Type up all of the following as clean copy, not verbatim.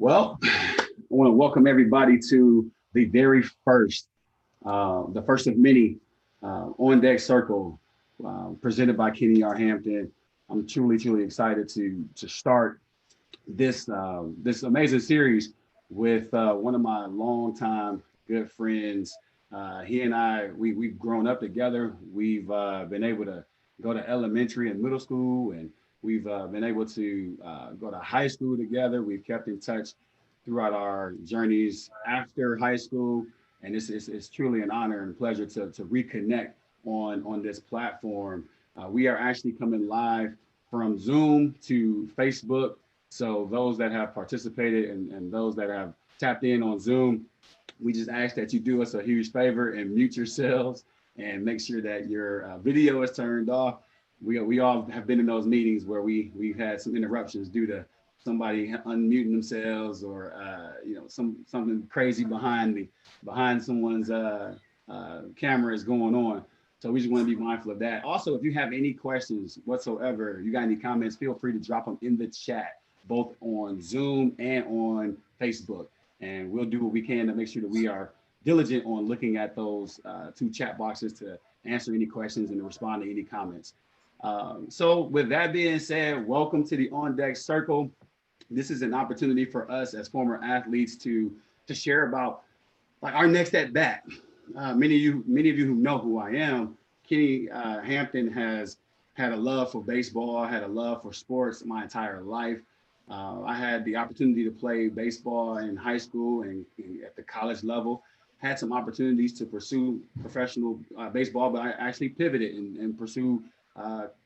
Well, I want to welcome everybody to the very first, the first of many On Deck Circle presented by Kenny R. Hampton. I'm truly excited to start this amazing series with one of my longtime good friends. He and I, we've grown up together. We've been able to go to elementary and middle school, and we've been able to go to high school together. We've kept in touch throughout our journeys after high school, and it's truly an honor and pleasure to reconnect on this platform. We are actually coming live from Zoom to Facebook, so those that have participated and those that have tapped in on Zoom, we just ask that you do us a huge favor and mute yourselves and make sure that your video is turned off. We all have been in those meetings where we've had some interruptions due to somebody unmuting themselves or something crazy behind someone's camera is going on. So we just want to be mindful of that. Also, if you have any questions whatsoever, you got any comments, feel free to drop them in the chat, both on Zoom and on Facebook. And we'll do what we can to make sure that we are diligent on looking at those two chat boxes to answer any questions and to respond to any comments. So with that being said, welcome to the On Deck Circle. This is an opportunity for us as former athletes to share about like our next at bat. Many of you who know who I am, Kenny Hampton has had a love for baseball, had a love for sports my entire life. I had the opportunity to play baseball in high school and at the college level. Had some opportunities to pursue professional baseball, but I actually pivoted and pursue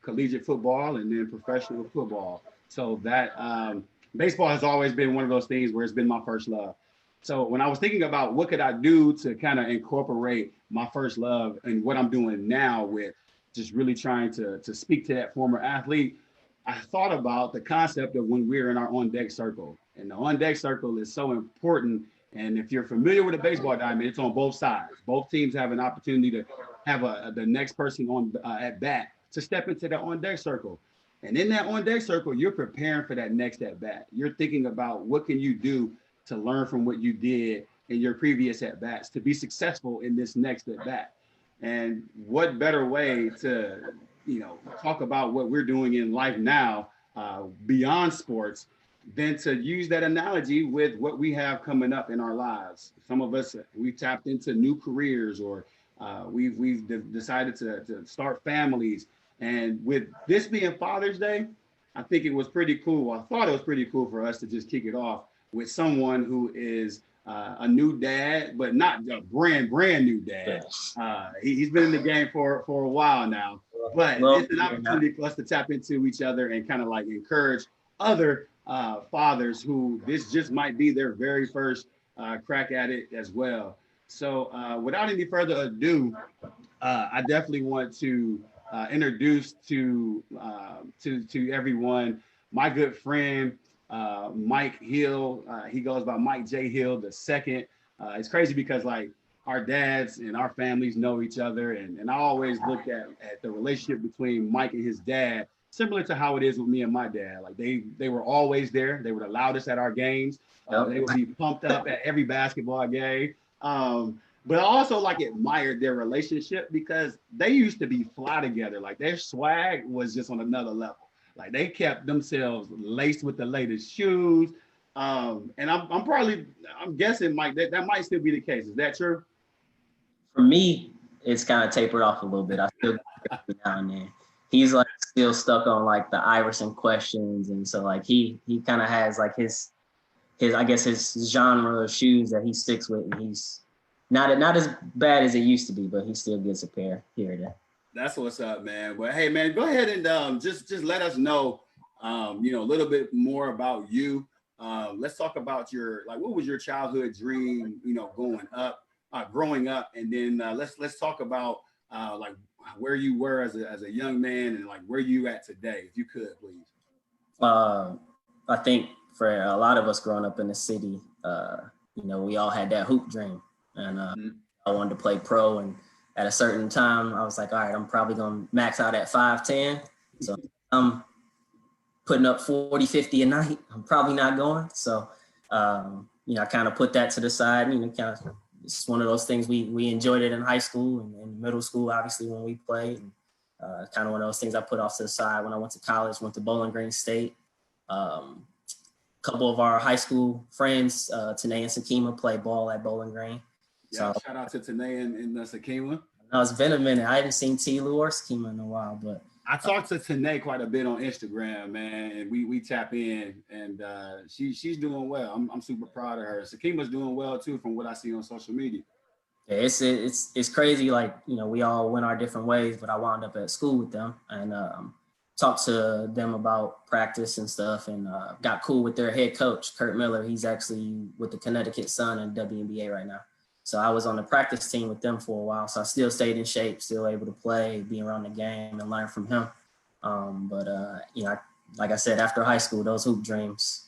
collegiate football and then professional football. So that baseball has always been one of those things where it's been my first love. So when I was thinking about what could I do to kind of incorporate my first love and what I'm doing now with just really trying to speak to that former athlete, I thought about the concept of when we're in our on deck circle. And the on deck circle is so important. And if you're familiar with a baseball diamond, it's on both sides. Both teams have an opportunity to have the next person on at bat to step into the on deck circle. And in that on deck circle, you're preparing for that next at bat. You're thinking about what can you do to learn from what you did in your previous at bats to be successful in this next at bat. And what better way to talk about what we're doing in life now beyond sports than to use that analogy with what we have coming up in our lives. Some of us, we tapped into new careers or we've decided to start families. And with this being Father's Day, I think it was pretty cool. I thought it was pretty cool for us to just kick it off with someone who is a new dad, but not a brand new dad. He's been in the game for a while now, but it's an opportunity for us to tap into each other and kind of like encourage other fathers who this just might be their very first crack at it as well. So without any further ado, I definitely want to introduce to everyone my good friend, Mike Hill. He goes by Mike J. Hill the second. It's crazy because like our dads and our families know each other, and I always look at the relationship between Mike and his dad similar to how it is with me and my dad. Like they were always there. They would allow us at our games. They would be pumped up at every basketball game. But I also like admired their relationship because they used to be fly together. Like their swag was just on another level. Like they kept themselves laced with the latest shoes. And I'm guessing, Mike, that might still be the case. Is that true? For me, it's kind of tapered off a little bit. I still get now and then. He's like still stuck on like the Iverson questions, and so like he kind of has like his I guess his genre of shoes that he sticks with, and he's not as bad as it used to be, but he still gets a pair here and there. That's what's up, man. Well, hey, man, go ahead and just let us know, a little bit more about you. Let's talk about what was your childhood dream, growing up, and then let's talk about like where you were as a young man and like where you at today, if you could, please. I think for a lot of us growing up in the city, we all had that hoop dream, and I wanted to play pro. And at a certain time, I was like, all right, I'm probably going to max out at 5'10". So I'm putting up 40, 50 a night. I'm probably not going. So I kind of put that to the side. It's one of those things we enjoyed it in high school and middle school, obviously, when we played. And, kind of one of those things I put off to the side when I went to college, went to Bowling Green State. A couple of our high school friends, Tanae and Sakima, play ball at Bowling Green. Yeah, so, shout out to Tanae and Sakima. No, it's been a minute. I haven't seen T-Lou or Sakima in a while, but I talked to Tanae quite a bit on Instagram, man, and we tap in, and she's doing well. I'm super proud of her. Sakima's doing well too, from what I see on social media. Yeah, it's crazy. Like, we all went our different ways, but I wound up at school with them and talked to them about practice and stuff, and got cool with their head coach, Kurt Miller. He's actually with the Connecticut Sun and WNBA right now. So I was on the practice team with them for a while. So I still stayed in shape, still able to play, be around the game, and learn from him. Like I said, after high school, those hoop dreams,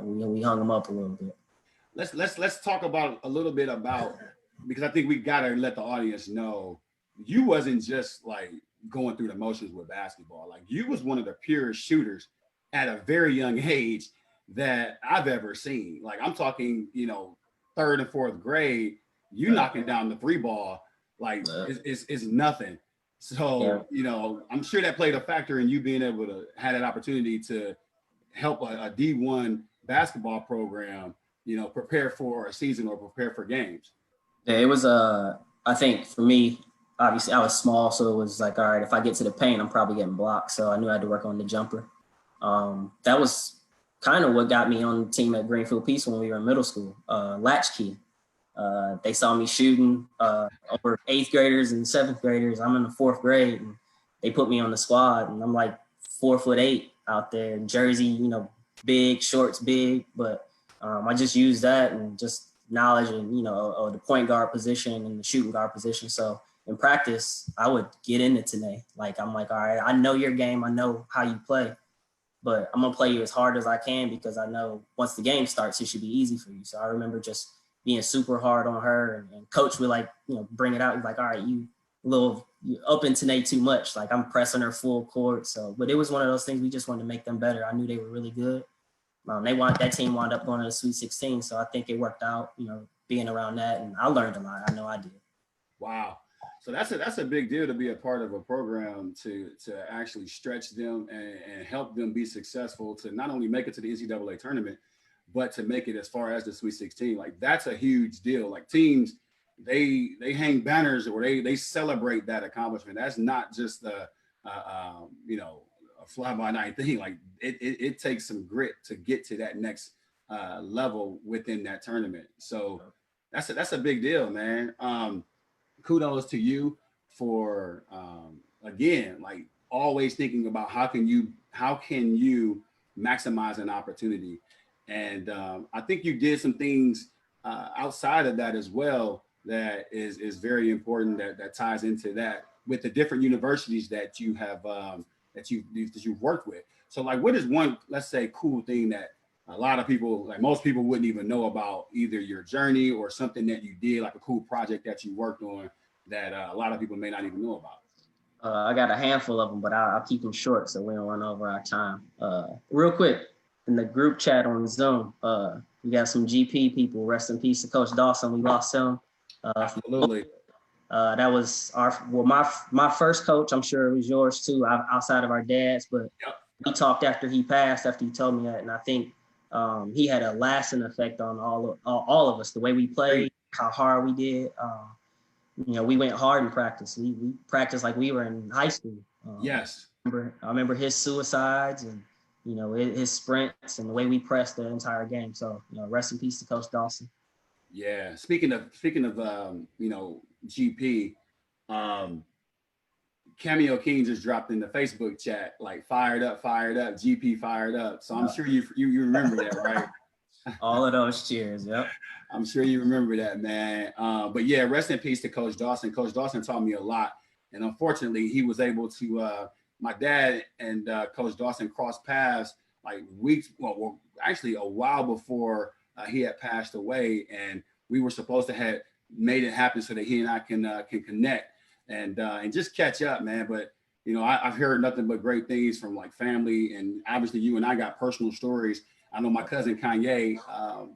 we hung them up a little bit. Let's talk about a little bit about, because I think we gotta let the audience know you wasn't just like going through the motions with basketball. Like, you was one of the purest shooters at a very young age that I've ever seen. Like, I'm talking, third and fourth grade, you knocking down the three ball like is nothing. So, I'm sure that played a factor in you being able to have that opportunity to help a D1 basketball program, prepare for a season or prepare for games. Yeah, it was, I think for me, obviously I was small, so it was like, all right, if I get to the paint, I'm probably getting blocked. So I knew I had to work on the jumper. That was kind of what got me on the team at Greenfield Peace when we were in middle school, latchkey. They saw me shooting over 8th graders and 7th graders. I'm in the 4th grade, and they put me on the squad, and I'm like 4'8" out there, jersey, big, shorts big, but I just used that and just knowledge and, of the point guard position and the shooting guard position. So in practice, I would get into Tanae. Like, I'm like, all right, I know your game. I know how you play, but I'm going to play you as hard as I can because I know once the game starts, it should be easy for you. So I remember just being super hard on her, and coach would bring it out. He's like, all right, you up in Tanae too much. Like, I'm pressing her full court. So, but it was one of those things we just wanted to make them better. I knew they were really good. That team wound up going to the Sweet 16. So I think it worked out, being around that, and I learned a lot. I know I did. Wow. So that's a big deal to be a part of a program to actually stretch them and help them be successful, to not only make it to the NCAA tournament, but to make it as far as the Sweet 16. Like, that's a huge deal. Like, teams, they hang banners or they celebrate that accomplishment. That's not just a fly by night thing. Like, it takes some grit to get to that next level within that tournament. So that's a big deal, man. Kudos to you for again, like, always thinking about how can you maximize an opportunity. And I think you did some things outside of that as well that is very important, that ties into that with the different universities that you have that you've worked with. So, like, what is one, let's say, cool thing that a lot of people, like most people, wouldn't even know about either your journey or something that you did, like a cool project that you worked on that a lot of people may not even know about? I got a handful of them, but I'll keep them short so we don't run over our time. Real quick, in the group chat on Zoom, we got some GP people. Rest in peace to Coach Dawson. We lost him. Absolutely. That was my first coach. I'm sure it was yours too, outside of our dads. But we talked after he passed, after he told me that, and I think he had a lasting effect on all of us. The way we played, how hard we did. We went hard in practice. We practiced like we were in high school. Yes. I remember his suicides and his sprints and the way we pressed the entire game. So rest in peace to Coach Dawson. Yeah. Speaking of GP, Cameo King just dropped in the Facebook chat, like, fired up, GP fired up. So I'm sure you remember that, right? All of those cheers. Yep. I'm sure you remember that, man. But yeah, rest in peace to Coach Dawson. Coach Dawson taught me a lot. And unfortunately, he was able to, my dad and Coach Dawson crossed paths like actually a while before he had passed away. And we were supposed to have made it happen so that he and I can connect and just catch up, man. But, I've heard nothing but great things from, like, family. And obviously you and I got personal stories I know my cousin Kanye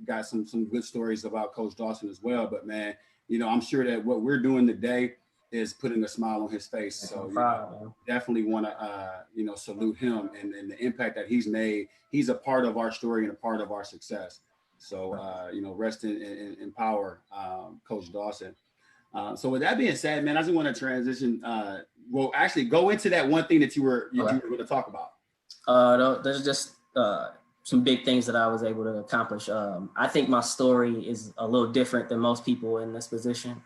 got some good stories about Coach Dawson as well. But man, I'm sure that what we're doing today is putting a smile on his face. So definitely want to salute him and the impact that he's made. He's a part of our story and a part of our success. So rest in power, Coach Dawson. So with that being said, man, I just want to transition. Actually, go into that one thing that you were going to talk about. There's just some big things that I was able to accomplish. I think my story is a little different than most people in this position.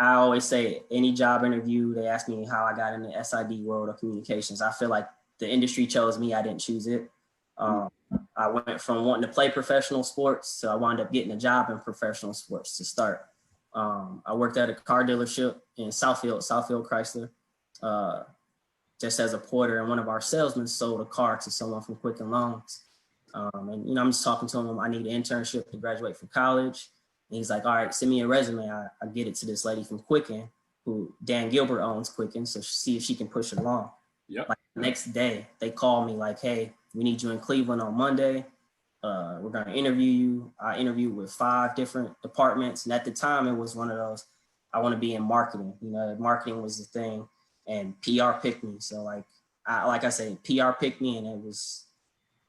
I always say any job interview, they ask me how I got in the SID world of communications. I feel like the industry chose me. I didn't choose it. I went from wanting to play professional sports, so I wound up getting a job in professional sports to start. I worked at a car dealership in Southfield Chrysler, just as a porter, and one of our salesmen sold a car to someone from Quicken Loans. And I'm just talking to him. I need an internship to graduate from college. And he's like, all right, send me a resume. I get it to this lady from Quicken, who Dan Gilbert owns Quicken, so see if she can push it along. Yep. Like the next day, they call me like, hey, we need you in Cleveland on Monday. We're going to interview you. I interviewed with 5 different departments. And at the time, it was one of those, I want to be in marketing. Marketing was the thing. And PR picked me. So like I say, PR picked me, and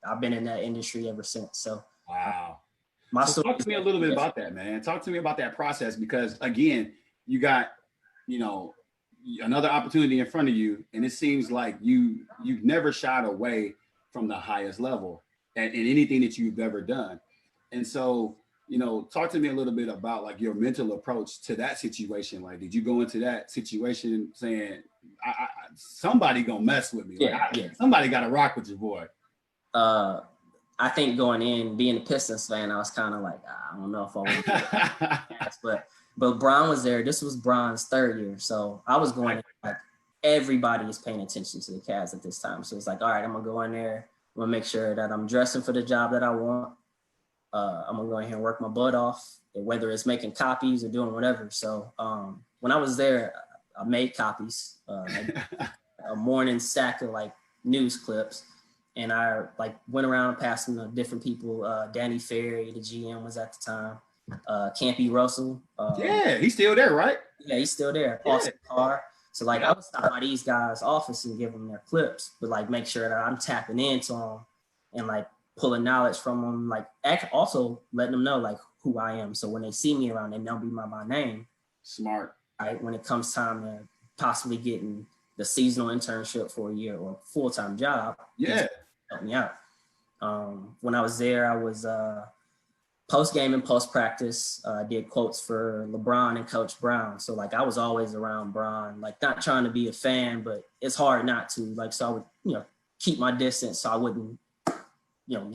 I've been in that industry ever since. So wow. So talk to me a little bit about that, man. Talk to me about that process, because again, you got, another opportunity in front of you, and it seems like you've never shied away from the highest level in anything that you've ever done. And so, talk to me a little bit about like your mental approach to that situation. Like, did you go into that situation saying, somebody gonna mess with me? Somebody got to rock with your boy. I think going in, being a Pistons fan, I was kind of like, I don't know if I want to do that. But Bron was there. This was Bron's 3rd year. So I was going in, like, everybody is paying attention to the Cavs at this time. So it's like, all right, I'm going to go in there. I'm going to make sure that I'm dressing for the job that I want. I'm going to go in here and work my butt off, whether it's making copies or doing whatever. So when I was there, I made copies, a morning stack of like news clips. And I like went around passing to different people. Danny Ferry, the GM, was at the time. Campy Russell. Yeah, he's still there, right? Yeah, he's still there. Austin Carr. So like I would stop by these guys' office and give them their clips, but like make sure that I'm tapping into them and like pulling knowledge from them. Like also letting them know like who I am. So when they see me around, they know me by my name. Smart. Right. When it comes time to possibly getting the seasonal internship for a year or a full-time job. Yeah. Help me out. When I was there, I was post-game and post-practice. Did quotes for LeBron and Coach Brown. So like I was always around Bron, like not trying to be a fan, but it's hard not to. Like so I would, keep my distance so I wouldn't,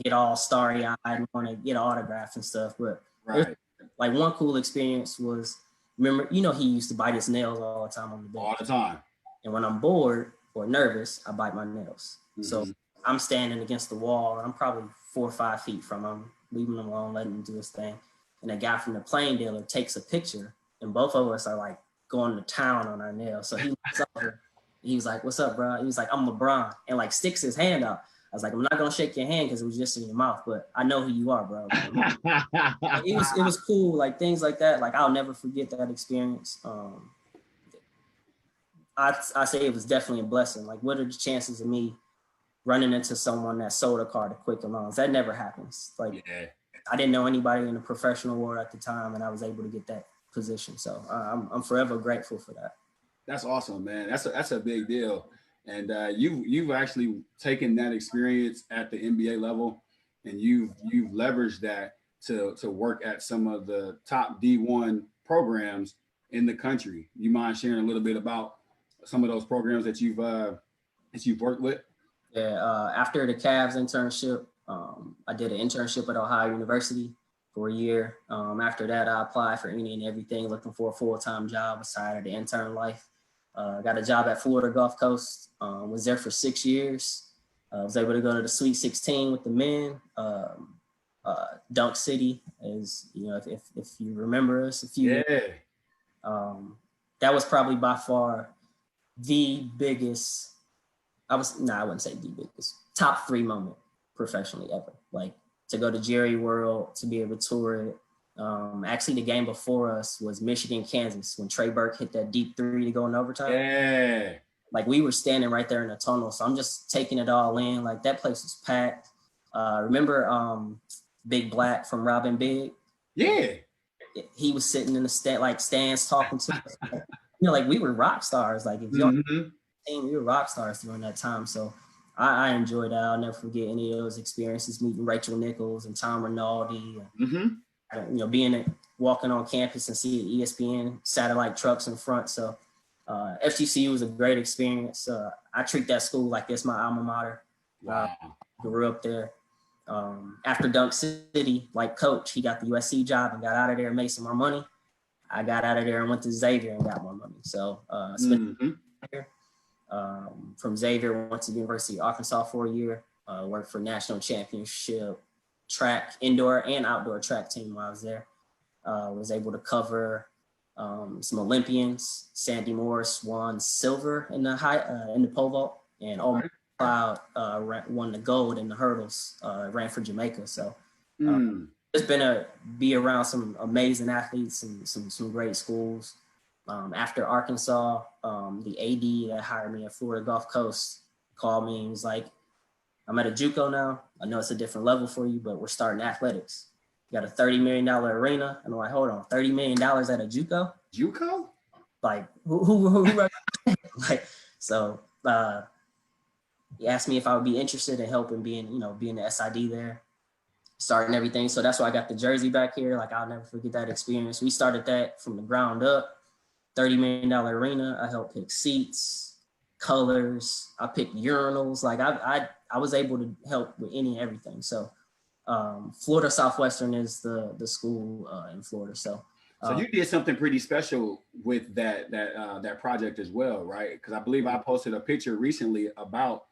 get all starry-eyed and want to get autographs and stuff. But like one cool experience was, remember, he used to bite his nails all the time on the bench. All the time. And when I'm bored or nervous, I bite my nails. Mm-hmm. So I'm standing against the wall, and I'm probably 4 or 5 feet from him, leaving him alone, letting him do his thing. And a guy from the plane dealer takes a picture, and both of us are like going to town on our nails. So he looks over, he was like, "What's up, bro?" He was like, "I'm LeBron," and like sticks his hand out. I was like, "I'm not gonna shake your hand because it was just in your mouth, but I know who you are, bro." It was cool, like things like that. Like I'll never forget that experience. I say it was definitely a blessing. Like, what are the chances of me running into someone that sold a car to Quicken Loans? That never happens. Like, I didn't know anybody in the professional world at the time, and I was able to get that position. So I'm forever grateful for that. That's awesome, man. That's a big deal. And you've actually taken that experience at the NBA level, and you've leveraged that to work at some of the top D1 programs in the country. You mind sharing a little bit about some of those programs that you've worked with? Yeah, after the Cavs internship, I did an internship at Ohio University for a year. After that, I applied for any and everything, looking for a full-time job aside of the intern life. Got a job at Florida Gulf Coast, was there for 6 years. Was able to go to the Sweet 16 with the men. Dunk City, as if you remember us a few years. That was probably by far the biggest, I wouldn't say the biggest, top 3 moment professionally ever. Like to go to Jerry World, to be able to tour it. Actually, the game before us was Michigan, Kansas, when Trey Burke hit that deep three to go in overtime. Yeah. Like we were standing right there in the tunnel. So I'm just taking it all in. Like that place was packed. Remember Big Black from Robin Big? Yeah. He was sitting in the stands talking to us. Like we were rock stars. Like if y'all we were rock stars during that time. So I enjoyed that. I'll never forget any of those experiences, meeting Rachel Nichols and Tom Rinaldi. And, walking on campus and seeing ESPN satellite trucks in front. So FGCU was a great experience. I treat that school like it's my alma mater. Wow. Grew up there. After Dunk City, like Coach, he got the USC job and got out of there and made some more money. I got out of there and went to Xavier and got more money. So spent here. From Xavier, went to the University of Arkansas for a year, worked for national championship track, indoor and outdoor track team while I was there. Was able to cover some Olympians. Sandy Morris won silver in the pole vault, and Omar Cloud won the gold in the hurdles, ran for Jamaica. So it's been be around some amazing athletes and some great schools. After Arkansas, the AD that hired me at Florida Gulf Coast called me and was like, I'm at a JUCO now. I know it's a different level for you, but we're starting athletics. You got a $30 million arena. And I'm like, hold on, $30 million at a JUCO? JUCO? Like, who like, so he asked me if I would be interested in helping being the SID there, starting everything. So that's why I got the jersey back here. Like, I'll never forget that experience. We started that from the ground up, $30 million arena. I helped pick seats, colors. I picked urinals. Like, I was able to help with any and everything. So Florida Southwestern is the school in Florida. So you did something pretty special with that project as well, right? Because I believe I posted a picture recently about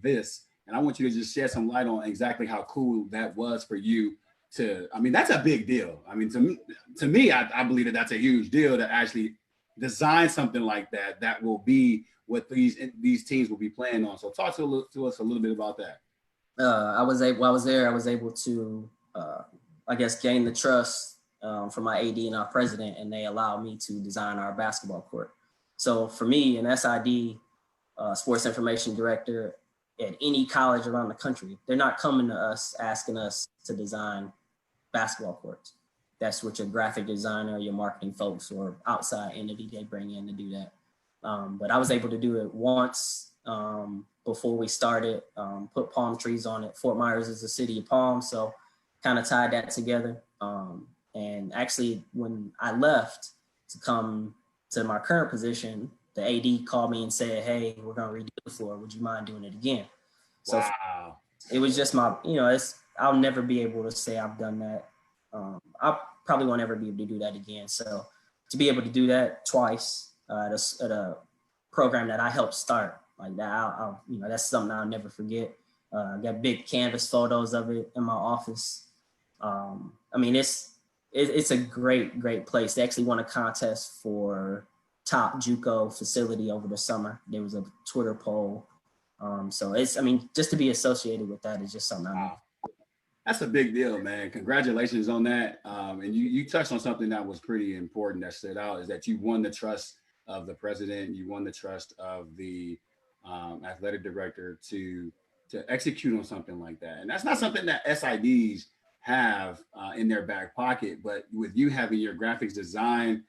this, and I want you to just shed some light on exactly how cool that was for you. That's a big deal. I mean, to me, I believe that's a huge deal to actually design something like that will be what these teams will be playing on. So talk to us a little bit about that. I was able to, I guess, gain the trust from my AD and our president, and they allowed me to design our basketball court. So for me, an SID, sports information director at any college around the country, they're not coming to us asking us to design basketball courts. That's what your graphic designer, your marketing folks, or outside entity they bring in to do that. But I was able to do it once before we started, put palm trees on it. Fort Myers is a city of palms, so kind of tied that together. And actually, when I left to come to my current position, the AD called me and said, hey, we're going to redo the floor. Would you mind doing it again? So wow. It was just I'll never be able to say I've done that. I probably won't ever be able to do that again. So to be able to do that twice at a program that I helped start like that, that's something I'll never forget. I got big canvas photos of it in my office. It's a great place. They actually won a contest for top JUCO facility over the summer. There was a Twitter poll. So just to be associated with that is just something I know. That's a big deal, man. Congratulations on that. And you touched on something that was pretty important that stood out, is that you won the trust of the president. You won the trust of the athletic director to execute on something like that. And that's not something that SIDs have in their back pocket, but with you having your graphics design,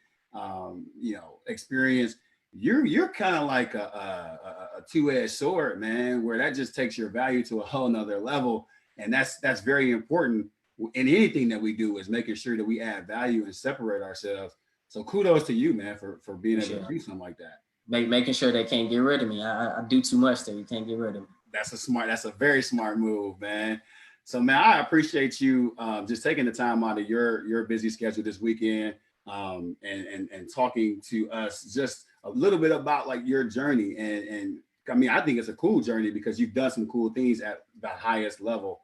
experience, you're kind of like a two-edged sword, man, where that just takes your value to a whole nother level. And that's very important in anything that we do, is making sure that we add value and separate ourselves. So kudos to you, man, for being able to do something like that. Making sure they can't get rid of me. I do too much that you can't get rid of me. That's a very smart move, man. So, man, I appreciate you just taking the time out of your busy schedule this weekend and talking to us just a little bit about like your journey. And I think it's a cool journey because you've done some cool things at the highest level.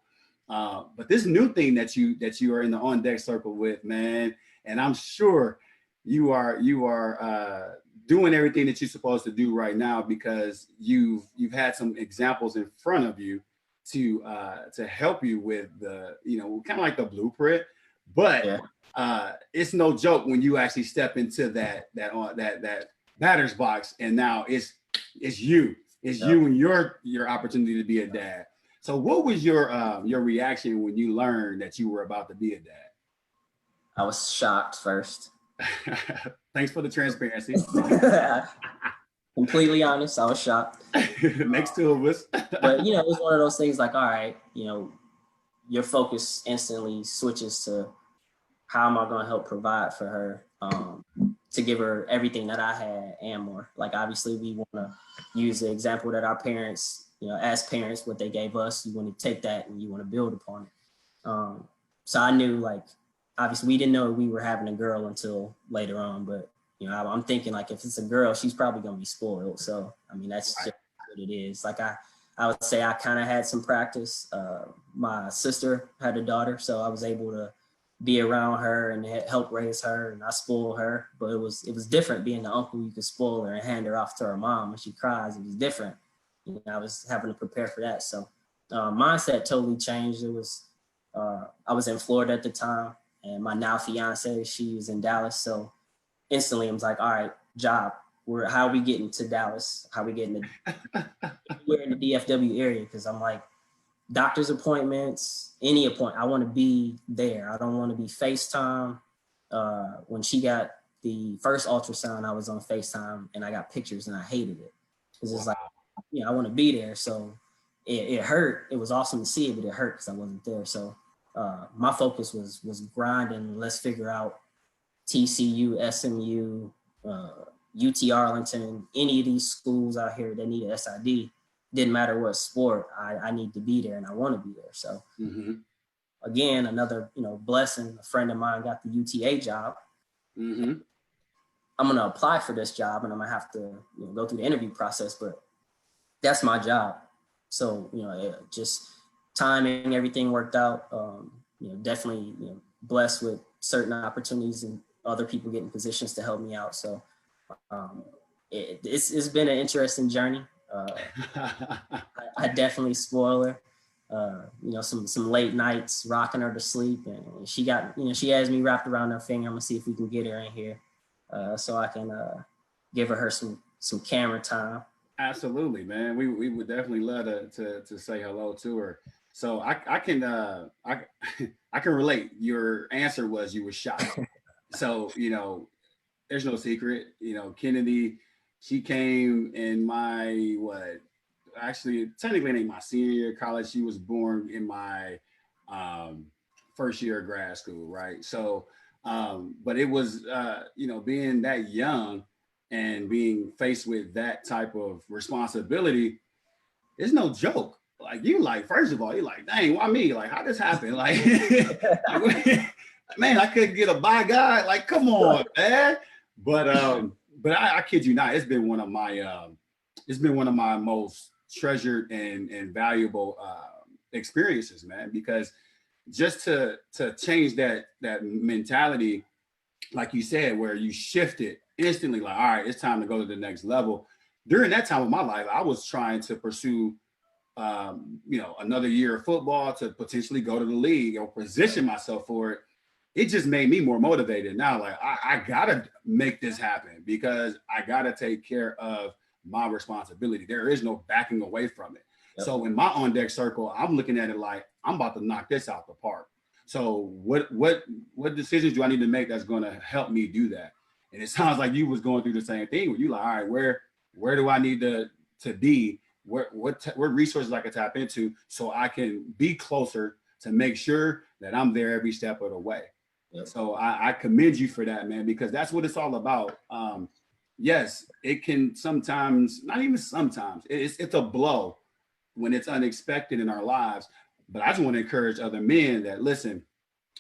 But this new thing that you are in the on deck circle with, man, and I'm sure you are doing everything that you're supposed to do right now because you've had some examples in front of you to help you with the, kind of like the blueprint, but Yeah. it's no joke when you actually step into that batter's box, and now it's you and your opportunity to be a dad. So what was your reaction when you learned that you were about to be a dad? I was shocked first. Thanks for the transparency. Completely honest, I was shocked. Next two of us. But it was one of those things like, all right, your focus instantly switches to how am I going to help provide for her, to give her everything that I had and more. Like, obviously, we want to use the example that our parents, as parents, what they gave us, you want to take that and you want to build upon it. So I knew, like, obviously, we didn't know we were having a girl until later on, but I'm thinking, like, if it's a girl, she's probably going to be spoiled. So, I mean, that's just what it is. Like, I would say I kind of had some practice. My sister had a daughter, so I was able to be around her and help raise her, and I spoiled her. But it was different being the uncle. You could spoil her and hand her off to her mom when she cries. It was different. I was having to prepare for that. So mindset totally changed. It was I was in Florida at the time, and my now fiance, she was in Dallas. So instantly, I was like, all right, job. How are we getting to Dallas? How are we getting to? We're in the DFW area, because I'm like, doctor's appointments, any appointment, I want to be there. I don't want to be FaceTime. When she got the first ultrasound, I was on FaceTime and I got pictures and I hated it. Because it's like, I want to be there. So it hurt. It was awesome to see it, but it hurt because I wasn't there. So my focus was grinding. Let's figure out TCU, SMU, UT Arlington, any of these schools out here that need an SID. Didn't matter what sport, I need to be there and I want to be there. So again, another blessing. A friend of mine got the UTA job. I'm gonna apply for this job and I'm gonna have to go through the interview process, but that's my job. So just timing, everything worked out. Definitely blessed with certain opportunities and other people getting positions to help me out. So it's been an interesting journey. I definitely spoil her. Some late nights rocking her to sleep, and she got she has me wrapped around her finger. I'm gonna see if we can get her in here, so I can give her some camera time. Absolutely, man. We would definitely love to say hello to her. So I can relate. Your answer was you were shocked. So there's no secret. Kennedy, she came in my actually technically it ain't my senior year of college. She was born in my first year of grad school, right? So but it was being that young and being faced with that type of responsibility, it's no joke. Like first of all, you're like, dang, why me? Like, how this happen? Like man, I couldn't get a by guy. Like, come on, man. But I kid you not, it's been one of my most treasured and valuable experiences, man, because just to change that mentality, like you said, where you shift it instantly, like, all right, it's time to go to the next level. During that time of my life, I was trying to pursue another year of football to potentially go to the league or position myself for it. It just made me more motivated. Now, like, I gotta make this happen because I gotta take care of my responsibility. There is no backing away from it. Yep. So in my on deck circle, I'm looking at it like I'm about to knock this out the park. So what decisions do I need to make that's going to help me do that? And it sounds like you was going through the same thing where you like, all right, where do I need to be? What resources I can tap into so I can be closer to make sure that I'm there every step of the way. Yep. So I commend you for that, man, because that's what it's all about. Yes, it can sometimes, not even sometimes, it's a blow when it's unexpected in our lives. But I just want to encourage other men that, listen,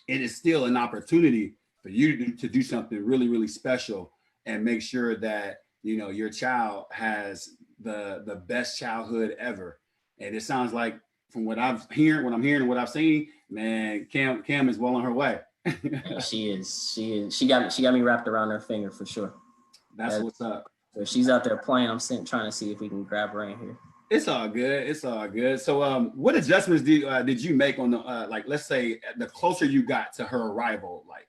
it is still an opportunity for you to do something really, really special and make sure that, your child has the best childhood ever. And it sounds like from what I'm hearing and what I've seen, man, Cam is well on her way. She is. She got me wrapped around her finger for sure. That's what's up. So she's out there playing. I'm trying to see if we can grab her in here. It's all good. It's all good. So, what adjustments did you make on the like? Let's say the closer you got to her arrival, like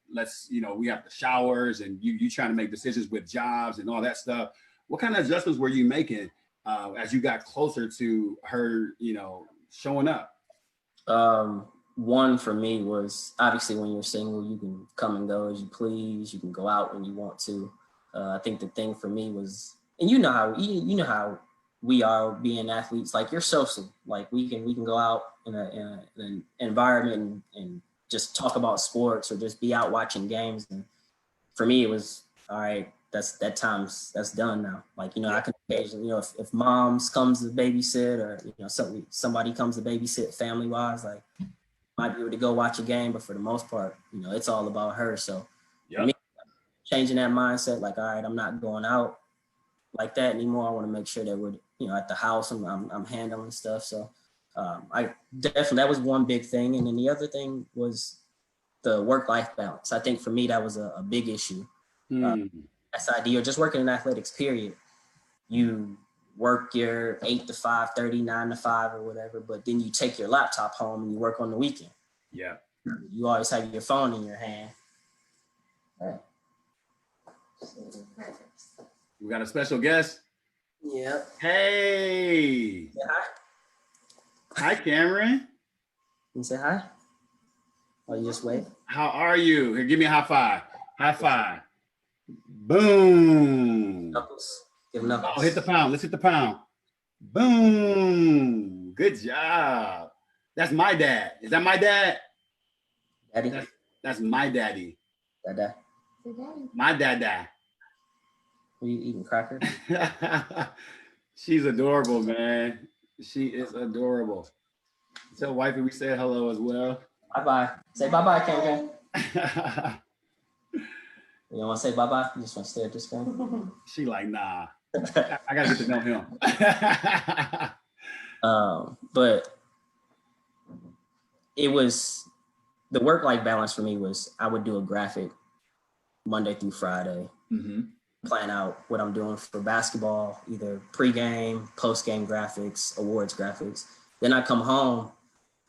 we have the showers and you trying to make decisions with jobs and all that stuff. What kind of adjustments were you making as you got closer to her, showing up? One for me was obviously when you're single, you can come and go as you please. You can go out when you want to. I think the thing for me was, and you know how we are being athletes. Like you're social. Like we can go out in an environment and just talk about sports or just be out watching games. And for me, it was all right. That's done now. Like I can occasionally if moms comes to babysit or somebody comes to babysit family wise, like might be able to go watch a game, but for the most part, it's all about her. So for me, changing that mindset, like, all right, I'm not going out like that anymore. I want to make sure that we're, at the house and I'm handling stuff. So I definitely, that was one big thing. And then the other thing was the work-life balance. I think for me, that was a big issue. SID or just working in athletics, period. You work your 8 to 5:30, 9 to 5 or whatever, but then you take your laptop home and you work on the weekend. Yeah. You always have your phone in your hand. All right. We got a special guest. Yeah. Hey. Say hi. Hi, Cameron. You say hi? Or you just wave? How are you? Here, give me a high five. High five. Boom. Knuckles. Give knuckles. Oh, hit the pound. Let's hit the pound. Boom. Good job. That's my dad. Is that my dad? Daddy? That's my daddy. Dada? My dada. Are you eating crackers? She's adorable, man. She is adorable. Tell wifey we said hello as well. Bye-bye. Say bye-bye, Cameron. You don't want to say bye-bye? You just want to stare at this screen? She like, nah. I got to get to know him. But it was, the work-life balance for me was I would do a graphic Monday through Friday, plan out what I'm doing for basketball, either pre-game, post-game graphics, awards graphics. Then I come home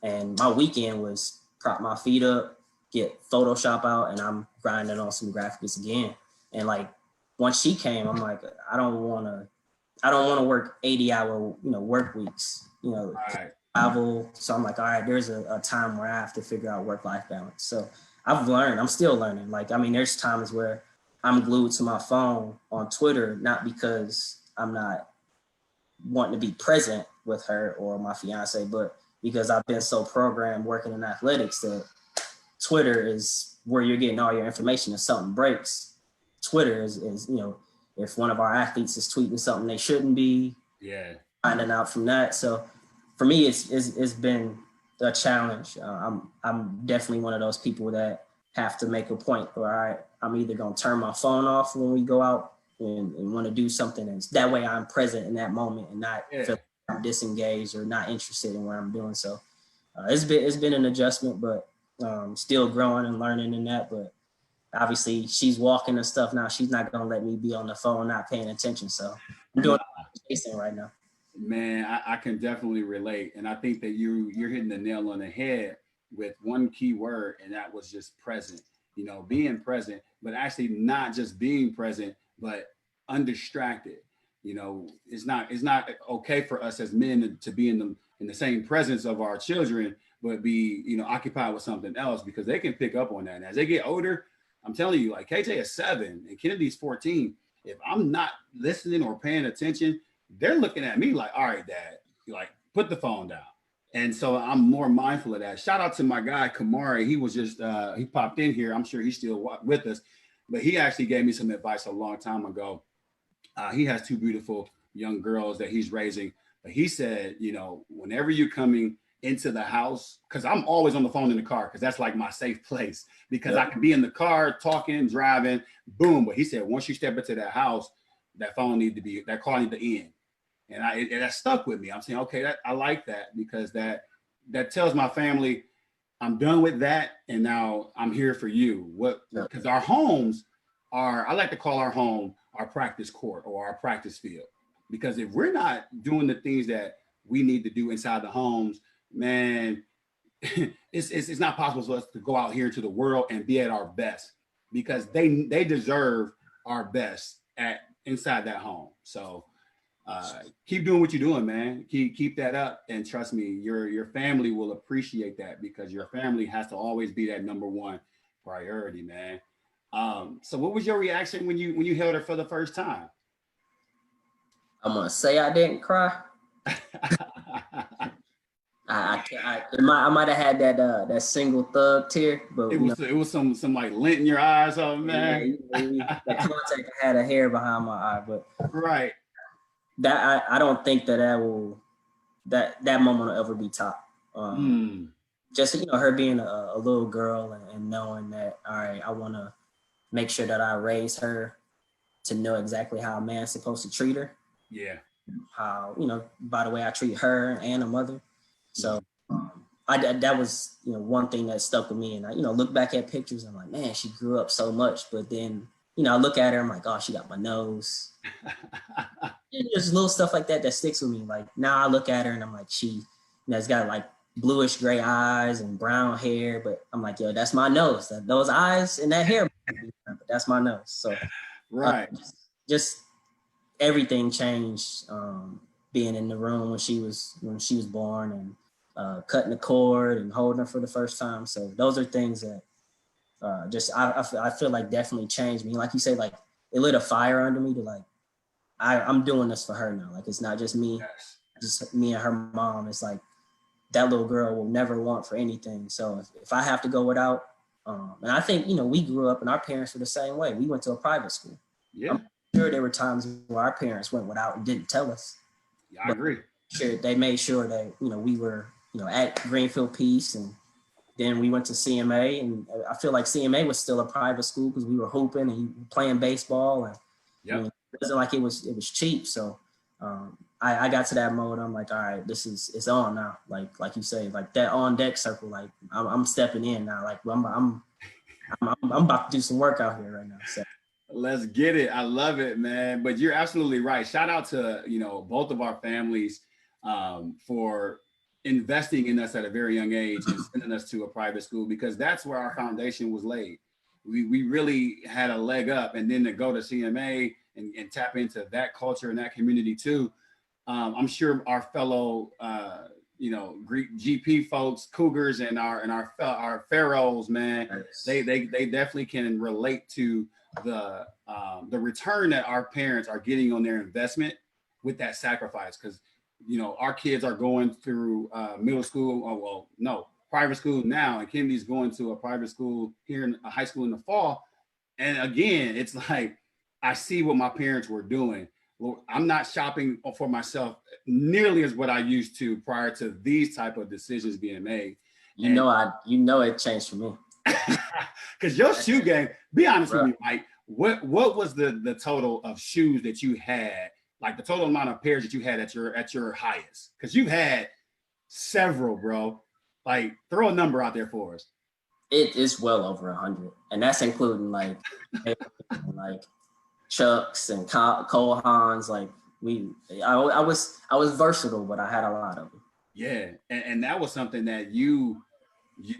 and my weekend was prop my feet up, get Photoshop out, and I'm grinding on some graphics again. And like once she came, I'm like, I don't want to work 80-hour, work weeks, Right. travel. So I'm like, all right, there's a time where I have to figure out work-life balance. So I've learned, I'm still learning. Like, I mean, there's times where I'm glued to my phone on Twitter, not because I'm not wanting to be present with her or my fiance, but because I've been so programmed working in athletics that Twitter is where you're getting all your information. If something breaks, Twitter is if one of our athletes is tweeting something they shouldn't be, finding out from that. So for me, it's been a challenge. I'm definitely one of those people that have to make a point where I'm either gonna turn my phone off when we go out and want to do something, and that way I'm present in that moment and not feel like I'm disengaged or not interested in what I'm doing. So it's been an adjustment, but still growing and learning in that. But obviously she's walking and stuff now. She's not gonna let me be on the phone not paying attention. So I'm doing chasing right now. Man, I can definitely relate, and I think that you're hitting the nail on the head with one key word, and that was just present. Being present, but actually not just being present, but undistracted. It's not okay for us as men to be in the same presence of our children, but be occupied with something else, because they can pick up on that. And as they get older, I'm telling you, like KJ is 7 and Kennedy's 14. If I'm not listening or paying attention, they're looking at me like, all right, Dad, like put the phone down. And so I'm more mindful of that. Shout out to my guy, Kamari. He was just, he popped in here. I'm sure he's still with us, but he actually gave me some advice a long time ago. He has 2 beautiful young girls that he's raising. But he said, whenever you're coming into the house, because I'm always on the phone in the car, because that's like my safe place, because I can be in the car talking, driving, boom. But he said, once you step into that house, that call need to end. And that stuck with me. I'm saying, okay, I like that, because that tells my family I'm done with that, and now I'm here for you. Because our homes are, I like to call our home our practice court or our practice field. Because if we're not doing the things that we need to do inside the homes, man, it's not possible for us to go out here into the world and be at our best, because they deserve our best at inside that home. So keep doing what you're doing, man. Keep that up, and trust me, your family will appreciate that, because your family has to always be that number one priority, man. So what was your reaction when you held her for the first time? I'm gonna say I didn't cry. I might have had that single thug tear, but it was some like lint in your eyes, oh man. The contact I had a hair behind my eye, but right. That I don't think that moment will ever be top. Just her being a little girl and knowing that, all right, I want to make sure that I raise her to know exactly how a man's supposed to treat her. Yeah. How, by the way I treat her and a mother. So that was, one thing that stuck with me. And I, look back at pictures, I'm like, man, she grew up so much. But then, I look at her, I'm like, oh, she got my nose. There's little stuff like that sticks with me. Like now I look at her and I'm like, she has got like bluish gray eyes and brown hair. But I'm like, yo, that's my nose. Those eyes and that hair, but that's my nose. So right. Just everything changed being in the room when she was born, and cutting the cord and holding her for the first time. So those are things that I feel like definitely changed me. Like you say, like it lit a fire under me to like, I'm doing this for her now. Like it's not just me, just me and her mom. It's like that little girl will never want for anything. So if I have to go without, and I think, we grew up and our parents were the same way. We went to a private school. Yeah. I'm sure there were times where our parents went without and didn't tell us. Yeah, I agree. Sure, they made sure that, we were, at Greenfield Peace, and then we went to CMA, and I feel like CMA was still a private school because we were hooping and playing baseball, and it wasn't like it was cheap. So I got to that mode. I'm like, all right, it's on now. Like you say, like that on deck circle. Like I'm stepping in now. Like I'm about to do some work out here right now. So let's get it. I love it, man. But you're absolutely right. Shout out to both of our families for investing in us at a very young age and sending us to a private school, because that's where our foundation was laid. We really had a leg up, and then to go to CMA and tap into that culture and that community too. I'm sure our fellow, Greek GP folks, Cougars, and our Pharaohs, man, they definitely can relate to the return that our parents are getting on their investment with that sacrifice. Because our kids are going through middle school, private school now, and Kennedy's going to a private school here in a high school in the fall. And again, it's like I see what my parents were doing. Well, I'm not shopping for myself nearly as what I used to prior to these type of decisions being made. It changed for me. Because your shoe game, be honest with me, Mike, what was the total of shoes that you had, like the total amount of pairs that you had at your highest? Because you've had several, bro. Like throw a number out there for us. It is well over 100, and that's including like Chucks and Cole Haans. Like I was versatile, but I had a lot of them. Yeah, and that was something that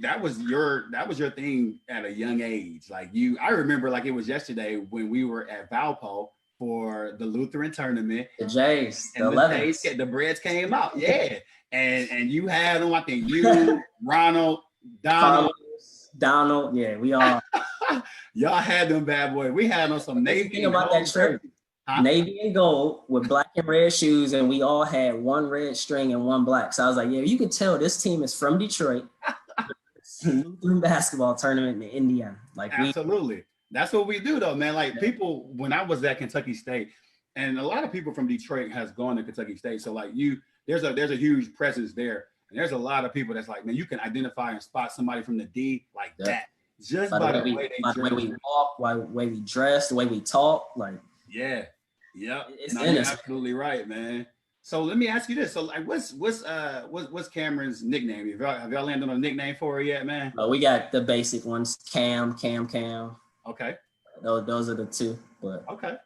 that was your thing at a young age. Like I remember like it was yesterday when we were at Valpo for the Lutheran tournament. The Jays, the 11s. The Breads came out, yeah, and you had them. I think you, Ronald, Donald, yeah, we all. Y'all had them bad boys. We had on some navy. Thing about that trip, navy and gold with black and red shoes, and we all had one red string and one black. So I was like, yeah, you could tell this team is from Detroit. Lutheran basketball tournament in Indiana. Like absolutely. That's what we do though, man. Like people, when I was at Kentucky State, and a lot of people from Detroit has gone to Kentucky State. So like there's a huge presence there. And there's a lot of people that's like, man, you can identify and spot somebody from the D like that. Just by the way we walk, the way we dress, the way we talk, like yeah. You're absolutely right, man. So let me ask you this. So like what's Cameron's nickname? Have y'all landed on a nickname for her yet, man? We got the basic ones, Cam. Okay. Those are the two, but okay.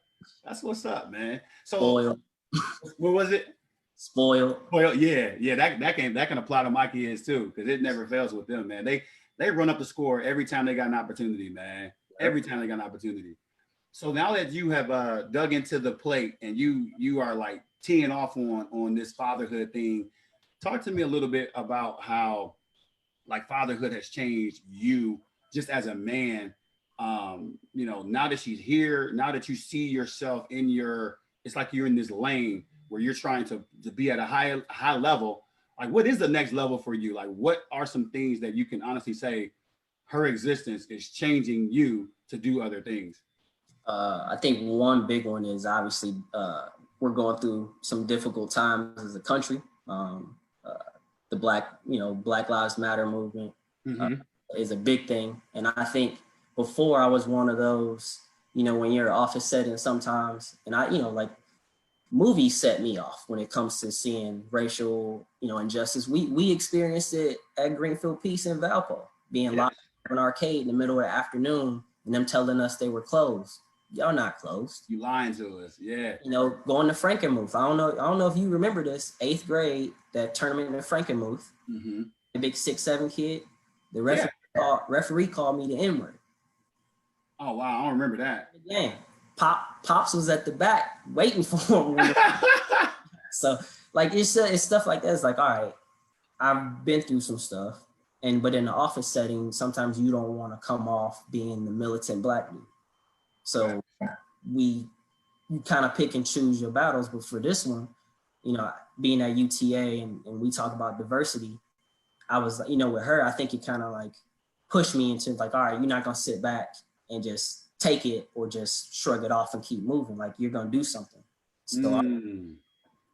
That's what's up, man. So Boyle. What was it? spoiled. Well, yeah, that can apply to my kids too, because it never fails with them, man. They run up the score every time they got an opportunity, man. Every time they got an opportunity. So now that you have dug into the plate and you are like teeing off on this fatherhood thing, talk to me a little bit about how like fatherhood has changed you just as a man. Now that she's here, now that you see yourself in it's like you're in this lane where you're trying to be at a high level. Like, what is the next level for you? Like, what are some things that you can honestly say her existence is changing you to do other things? I think one big one is obviously we're going through some difficult times as a country. Uh, the Black Lives Matter movement Mm-hmm. is a big thing. And I think before I was one of those, when you're office setting sometimes, and like movies set me off when it comes to seeing racial, injustice. We experienced it at Greenfield Peace in Valpo, being locked in an arcade in the middle of the afternoon and them telling us they were closed. Y'all not closed. You lying to us, yeah. Going to Frankenmuth. I don't know if you remember this, 8th grade, that tournament in Frankenmuth. Mm-hmm. The big 6'7" kid. The referee called me the N-word. Oh wow, I don't remember that. Game. Pops was at the back waiting for him. So like it's stuff like that. It's like, all right, I've been through some stuff, but in the office setting, sometimes you don't want to come off being the militant black dude. So you kind of pick and choose your battles. But for this one, being at UTA and we talk about diversity, I was, with her, I think it kind of like pushed me into like, all right, you're not gonna sit back and just take it or just shrug it off and keep moving. Like, you're gonna do something. So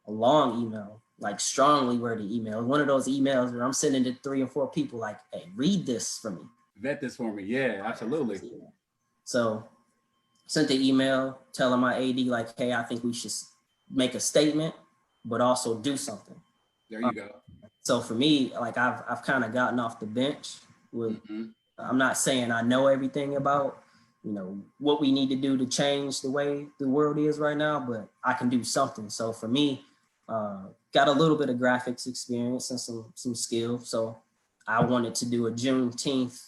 a long email, like strongly worded email, one of those emails where I'm sending to 3 or 4 people like, hey, read this for me. Vet this for me. Yeah, absolutely. So sent the email telling my AD like, hey, I think we should make a statement, but also do something. There you go. So for me, like I've kind of gotten off the bench with, I'm not saying I know everything about, what we need to do to change the way the world is right now, but I can do something. So for me, got a little bit of graphics experience and some skill. So I wanted to do a Juneteenth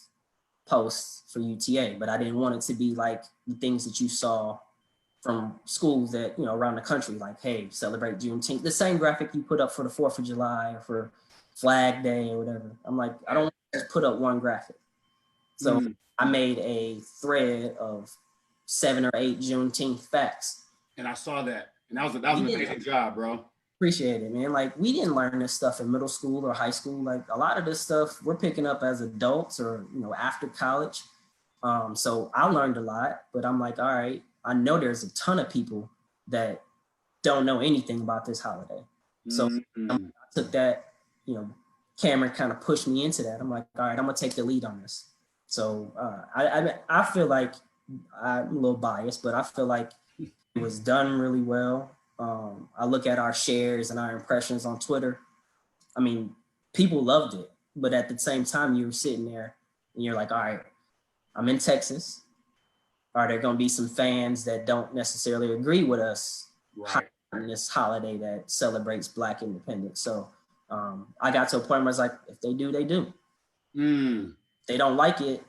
post for UTA, but I didn't want it to be like the things that you saw from schools that, around the country, like, hey, celebrate Juneteenth. The same graphic you put up for the 4th of July or for Flag Day or whatever. I'm like, I don't want to just put up one graphic. So I made a thread of 7 or 8 Juneteenth facts. And I saw that. And that was an amazing job, bro. Appreciate it, man. Like, we didn't learn this stuff in middle school or high school. Like, a lot of this stuff we're picking up as adults or, after college. So I learned a lot, but I'm like, all right, I know there's a ton of people that don't know anything about this holiday. So I took that, Cameron kind of pushed me into that. I'm like, all right, I'm gonna take the lead on this. So I feel like I'm a little biased, but I feel like it was done really well. I look at our shares and our impressions on Twitter. I mean, people loved it, but at the same time, you were sitting there and you're like, all right, I'm in Texas. Are there going to be some fans that don't necessarily agree with us on this holiday that celebrates Black independence? So I got to a point where I was like, if they do, they do. If they don't like it,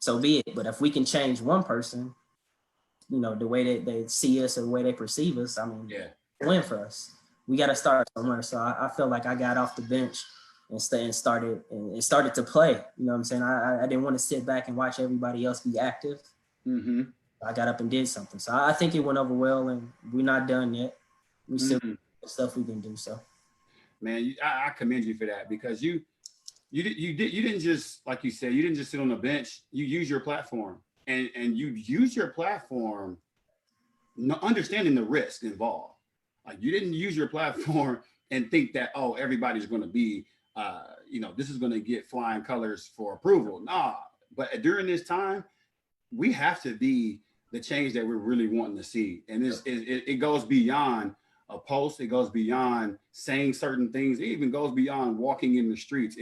so be it. But if we can change one person, the way that they see us or the way they perceive us, I mean, win for us. We got to start somewhere. So I feel like I got off the bench and started to play. You know what I'm saying? I didn't want to sit back and watch everybody else be active. I got up and did something. So I think it went over well, and we're not done yet. We still have stuff we can do. So, man, I commend you for that, because you didn't just, like you said, you didn't just sit on the bench. You use your platform, and you use your platform, understanding the risk involved. Like, you didn't use your platform and think that, oh, everybody's going to be, this is going to get flying colors for approval. Nah, but during this time, we have to be the change that we're really wanting to see. And it goes beyond a post. It goes beyond saying certain things. It even goes beyond walking in the streets.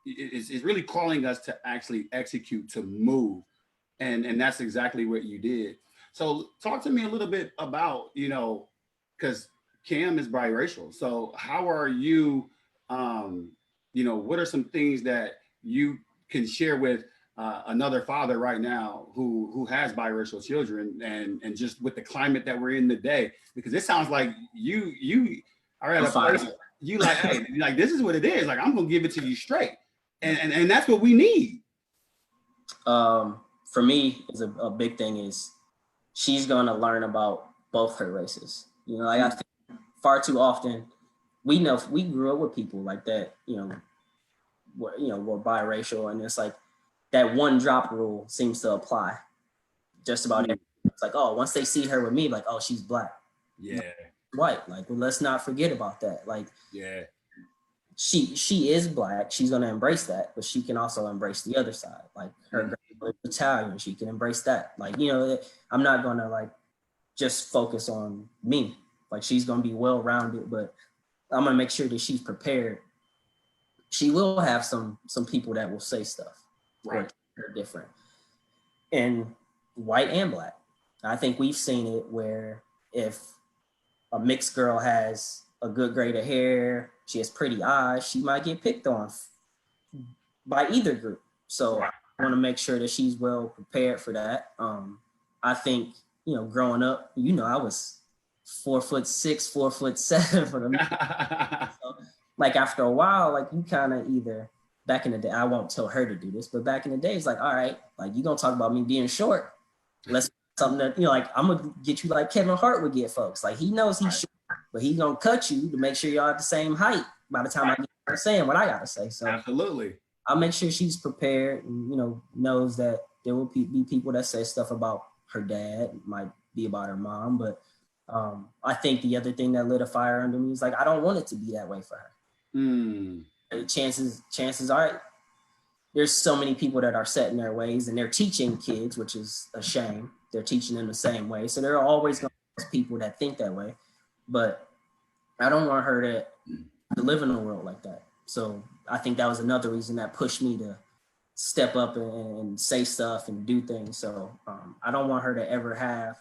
It's really calling us to actually execute, to move. And that's exactly what you did. So talk to me a little bit about, because Cam is biracial. So how are you, what are some things that you can share with another father right now who has biracial children, and just with the climate that we're in today? Because it sounds like you are at a place you like, hey, like this is what it is. Like I'm gonna give it to you straight, and that's what we need. For me, is a big thing is she's gonna learn about both her races. Like I think far too often we grew up with people like that. Were biracial, and it's like that one drop rule seems to apply just about everything. It's like, oh, once they see her with me, like, oh, she's black. Yeah. White. Like, well, let's not forget about that. Like, yeah. She is black. She's gonna embrace that, but she can also embrace the other side. Like her grandmother is Italian, she can embrace that. Like, I'm not gonna like just focus on me. Like she's gonna be well-rounded, but I'm gonna make sure that she's prepared. She will have some people that will say stuff right or different, and white and black. I think we've seen it where if a mixed girl has a good grade of hair, she has pretty eyes, she might get picked on by either group. So I want to make sure that she's well prepared for that. I think, growing up, I was 4'6", 4'7" for them. So, like after a while, like you kind of either, back in the day, I won't tell her to do this, but back in the day, it's like, all right, like you gonna talk about me being short. Let's something that, like I'm gonna get you like Kevin Hart would get folks. Like he knows he's short, but he's gonna cut you to make sure y'all at the same height by the time I get saying what I gotta say. So absolutely, I'll make sure she's prepared and knows that there will be people that say stuff about her dad, might be about her mom, but I think the other thing that lit a fire under me is like I don't want it to be that way for her. Chances are there's so many people that are set in their ways and they're teaching kids, which is a shame. They're teaching them the same way. So there are always going to be people that think that way, but I don't want her to live in a world like that. So I think that was another reason that pushed me to step up and say stuff and do things. So I don't want her to ever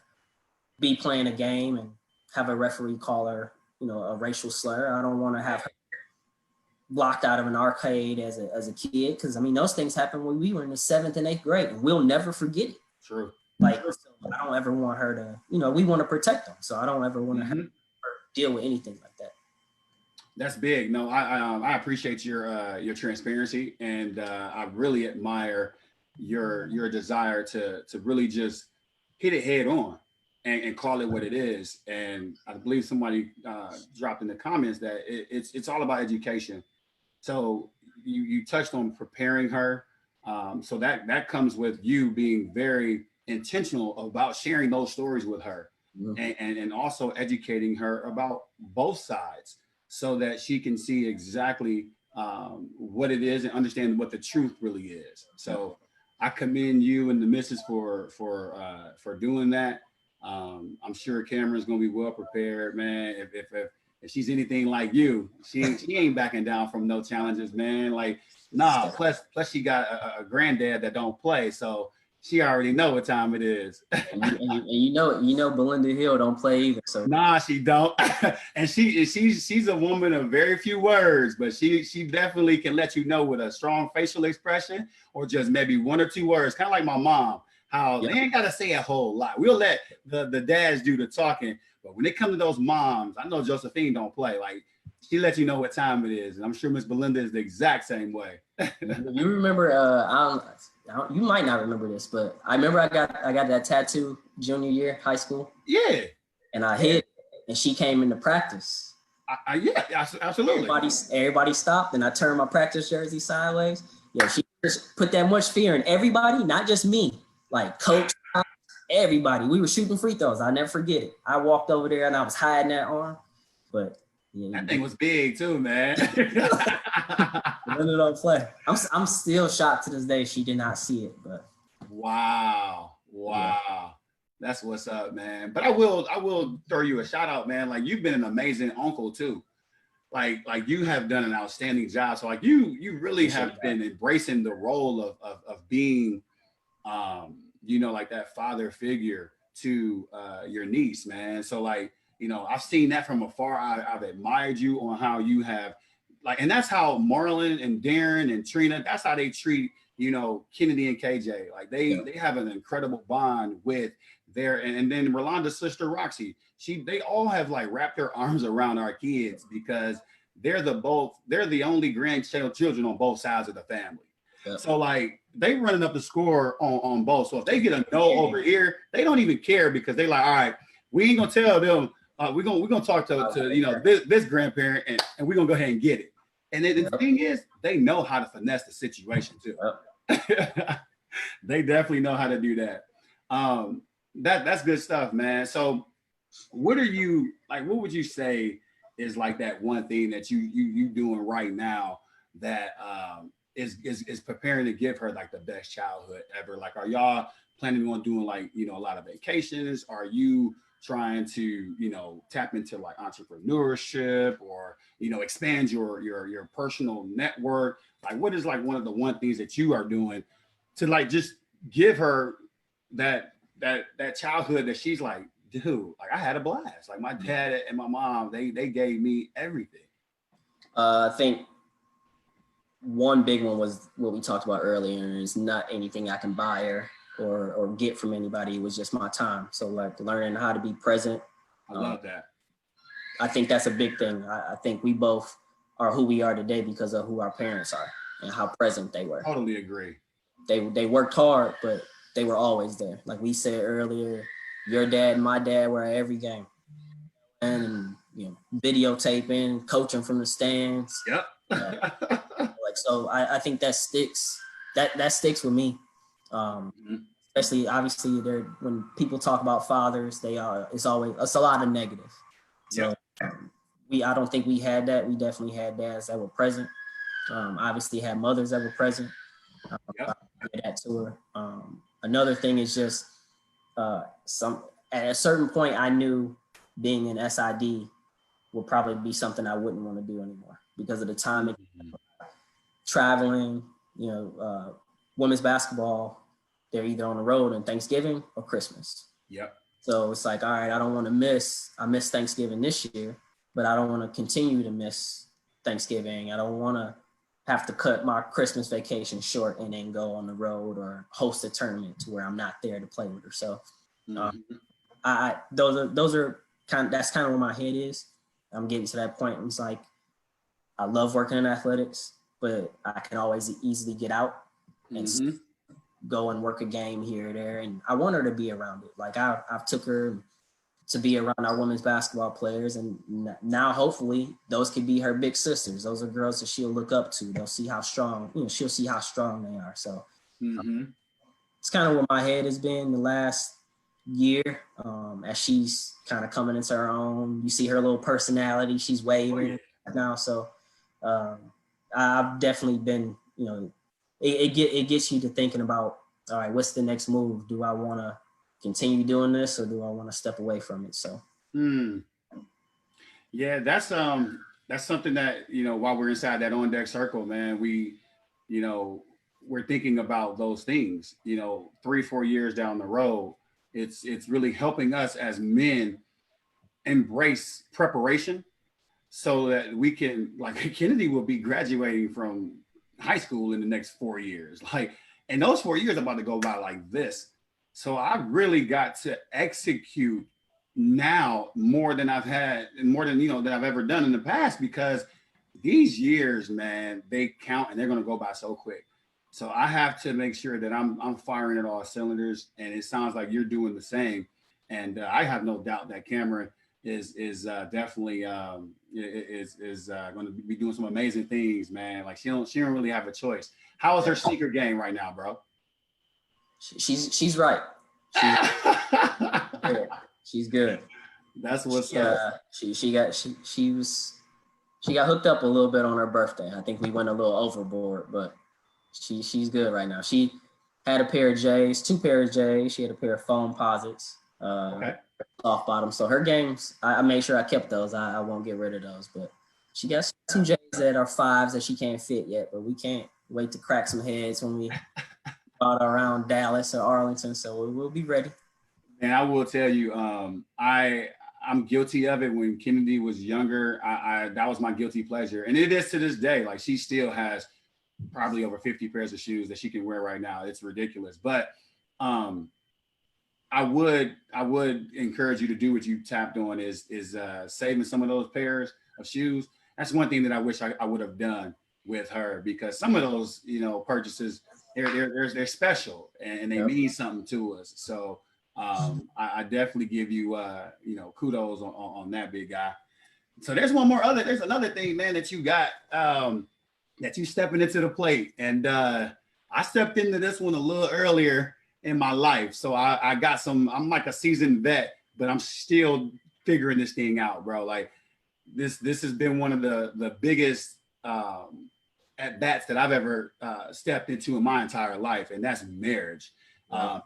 be playing a game and have a referee call her, a racial slur. I don't want to have her blocked out of an arcade as a kid, because I mean those things happened when we were in the 7th and 8th grade, and we'll never forget it. True. Like so I don't ever want her to, we want to protect them, so I don't ever want to have her deal with anything like that. That's big. No, I appreciate your transparency, and I really admire your desire to really just hit it head on and call it what it is. And I believe somebody dropped in the comments that it's all about education. So you touched on preparing her. So that comes with you being very intentional about sharing those stories with her, and also educating her about both sides, so that she can see exactly what it is and understand what the truth really is. So I commend you and the missus for doing that. I'm sure Cameron's gonna be well prepared, man. If she's anything like you, she ain't backing down from no challenges, man. Like, nah. Plus she got a granddad that don't play, so she already know what time it is. and Belinda Hill don't play either. So nah, she don't. And she's a woman of very few words, but she definitely can let you know with a strong facial expression or just maybe one or two words, kind of like my mom. How they ain't gotta say a whole lot. We'll let the dads do the talking, but when it comes to those moms, I know Josephine don't play. Like she lets you know what time it is, and I'm sure Miss Belinda is the exact same way. You remember? You might not remember this, but I remember I got that tattoo junior year high school. Yeah, and I hit, and she came into practice. Yeah, absolutely. Everybody stopped, and I turned my practice jersey sideways. Yeah, she just put that much fear in everybody, not just me. Like coach, everybody. We were shooting free throws. I'll never forget it. I walked over there and I was hiding that arm, but that thing was big too, man. Don't play. I'm still shocked to this day she did not see it, but wow. Yeah. That's what's up, man. But I will throw you a shout out, man. Like you've been an amazing uncle too. Like you have done an outstanding job. So like you really have been embracing the role of being like that father figure to your niece, man. So like I've seen that from afar. I've admired you on how you have and that's how Marlon and Darren and Trina, that's how they treat, Kennedy and KJ. Like they have an incredible bond with and then Rolanda's sister Roxy. They all have like wrapped their arms around our kids because they're the only grandchildren on both sides of the family. Yep. So like they running up the score on both. So if they get a no over here, they don't even care because they like, all right, we ain't gonna tell them. We're gonna talk to this grandparent and we're gonna go ahead and get it. And then the thing is, they know how to finesse the situation too. Yep. They definitely know how to do that. That's good stuff, man. So what would you say is like that one thing that you doing right now that is preparing to give her like the best childhood ever? Like, are y'all planning on doing like, a lot of vacations? Are you trying to, tap into like entrepreneurship or, expand your personal network? Like, what is like one of the things that you are doing to like just give her that childhood that she's like, dude, like I had a blast. Like my dad and my mom, they gave me everything. I think one big one was what we talked about earlier, is not anything I can buy her or get from anybody. It was just my time. So like learning how to be present. I love that. I think that's a big thing. I think we both are who we are today because of who our parents are and how present they were. Totally agree. They worked hard, but they were always there. Like we said earlier, your dad and my dad were at every game. And, videotaping, coaching from the stands. Yep. So I think that sticks. That sticks with me. Especially obviously when people talk about fathers, it's a lot of negative. So I don't think we had that. We definitely had dads that were present. Obviously had mothers that were present. I did that to her. Another thing is just at a certain point I knew being an SID would probably be something I wouldn't want to do anymore because of the time traveling, women's basketball, they're either on the road on Thanksgiving or Christmas. Yep. So it's like, all right, I don't want to I missed Thanksgiving this year, but I don't want to continue to miss Thanksgiving. I don't want to have to cut my Christmas vacation short and then go on the road or host a tournament to where I'm not there to play with her. So those are that's kind of where my head is. I'm getting to that point. It's like, I love working in athletics, but I can always easily get out and go and work a game here or there. And I want her to be around it. Like I've took her to be around our women's basketball players. And now hopefully those could be her big sisters. Those are girls that she'll look up to. They'll see how strong, she'll see how strong they are. So it's kind of where my head has been the last year, as she's kind of coming into her own. You see her little personality, she's wavering now. So I've definitely been, it gets you to thinking about, all right, what's the next move? Do I want to continue doing this or do I want to step away from it? So yeah, that's something that, while we're inside that on deck circle, man, we're thinking about those things, 3-4 years down the road. It's really helping us as men embrace preparation so that we can, like, Kennedy will be graduating from high school in the next 4 years. Like, and those 4 years are about to go by like this. So I really got to execute now more than I've had and more than, that I've ever done in the past, because these years, man, they count and they're going to go by so quick. So I have to make sure that I'm firing at all cylinders, and it sounds like you're doing the same. And I have no doubt that Cameron is definitely going to be doing some amazing things, man. Like she don't really have a choice. How is her sneaker game right now, bro? She's right. She's good. That's what's up. She got hooked up a little bit on her birthday. I think we went a little overboard, but she's good right now. She had a pair of J's, 2 pairs of J's. She had a pair of foam posits, soft bottom. So her games, I made sure I kept those. I won't get rid of those. But she got some J's that are 5s that she can't fit yet. But we can't wait to crack some heads when we out around Dallas or Arlington. So we'll be ready. And I will tell you, I I'm guilty of it. When Kennedy was younger, I that was my guilty pleasure, and it is to this day. Like, she still has probably over 50 pairs of shoes that she can wear right now. It's ridiculous, but I would encourage you to do what you tapped on, is saving some of those pairs of shoes. That's one thing that I wish I would have done with her, because some of those, purchases, they're special, and they mean something to us. So I definitely give you kudos on that, big guy. So there's another thing, man, that you got, that you stepping into the plate, and I stepped into this one a little earlier in my life. So I got I'm like a seasoned vet, but I'm still figuring this thing out, bro. Like, this has been one of the biggest at bats that I've ever stepped into in my entire life, and that's marriage.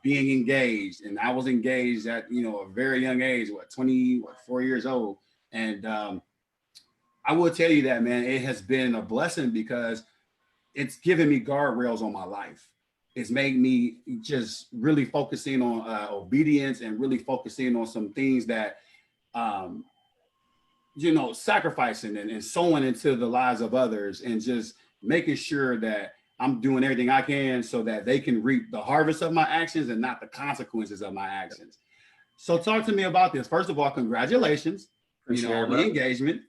Being engaged, and I was engaged at a very young age, 24 years old, and I will tell you that, man, it has been a blessing, because it's given me guardrails on my life. It's made me just really focusing on obedience, and really focusing on some things that, sacrificing and sowing into the lives of others, and just making sure that I'm doing everything I can so that they can reap the harvest of my actions and not the consequences of my actions. So talk to me about this. First of all, congratulations, on the engagement.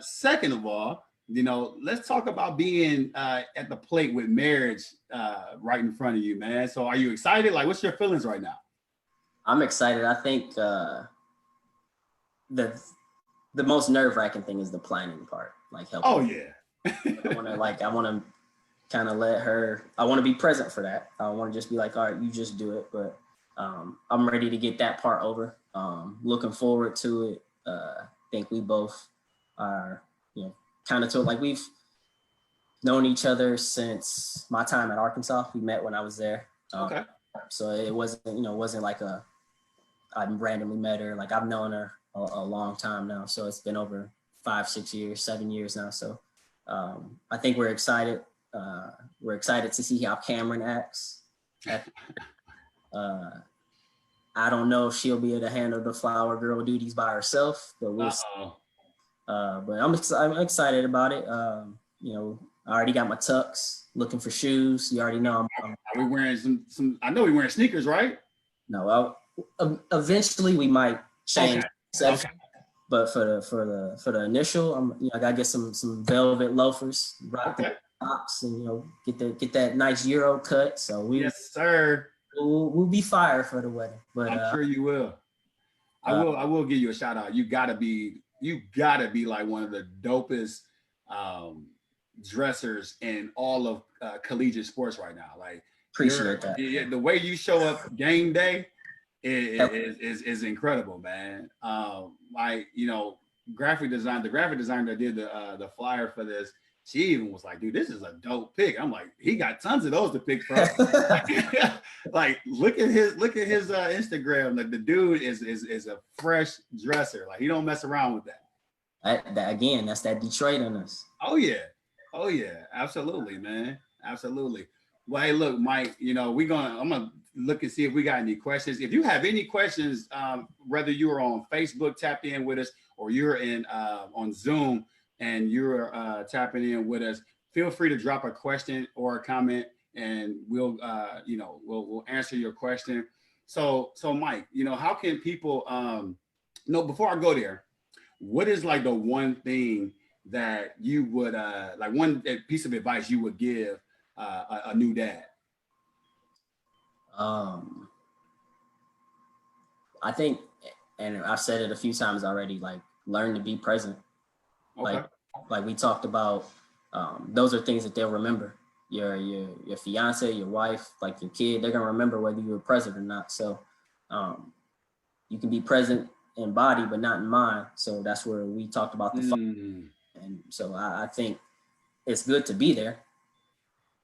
Second of all, let's talk about being at the plate with marriage right in front of you, man. So are you excited? Like, what's your feelings right now? I'm excited. I think the most nerve-wracking thing is the planning part, like helping. Oh yeah. I want to kind of let her. I want to be present for that. I want to just be like, all right, you just do it. But I'm ready to get that part over. Looking forward to it. I think we both are, kind of like we've known each other since my time at Arkansas. We met when I was there. Okay. So it wasn't like I randomly met her. Like, I've known her a long time now. So it's been over 5, 6 years, 7 years now. So I think we're excited. We're excited to see how Cameron acts. I don't know if she'll be able to handle the flower girl duties by herself, but we'll see. But I'm excited about it. I already got my tux, looking for shoes. You already know. Are we wearing some? I know we're wearing sneakers, right? No, eventually we might change. Okay. But for the initial, I gotta get some velvet loafers, rock the tops, and get that nice Euro cut. So yes, sir. We'll be fire for the wedding. But I'm sure you will. I will give you a shout out. You gotta be like one of the dopest dressers in all of collegiate sports right now. Like, appreciate that. The way you show up game day is incredible, man. The graphic designer that did the flyer for this, she even was like, dude, this is a dope pick. I'm like, he got tons of those to pick from. Like, look at his Instagram. Like, the dude is a fresh dresser. Like, he don't mess around with that. Again, that's that Detroit in us. Oh yeah, absolutely, man, absolutely. Well, hey, look, Mike, I'm gonna look and see if we got any questions. If you have any questions, whether you are on Facebook tapped in with us, or you're on Zoom and you're tapping in with us, feel free to drop a question or a comment, and we'll answer your question. So Mike, how can people before I go there, what is like the one thing that you would like one piece of advice you would give a new dad? I think, and I've said it a few times already, like, learn to be present. Okay. Like we talked about, those are things that they'll remember. Your fiance, your wife, like your kid, they're gonna remember whether you were present or not. So you can be present in body, but not in mind. So that's where we talked about the fun. And so I think it's good to be there.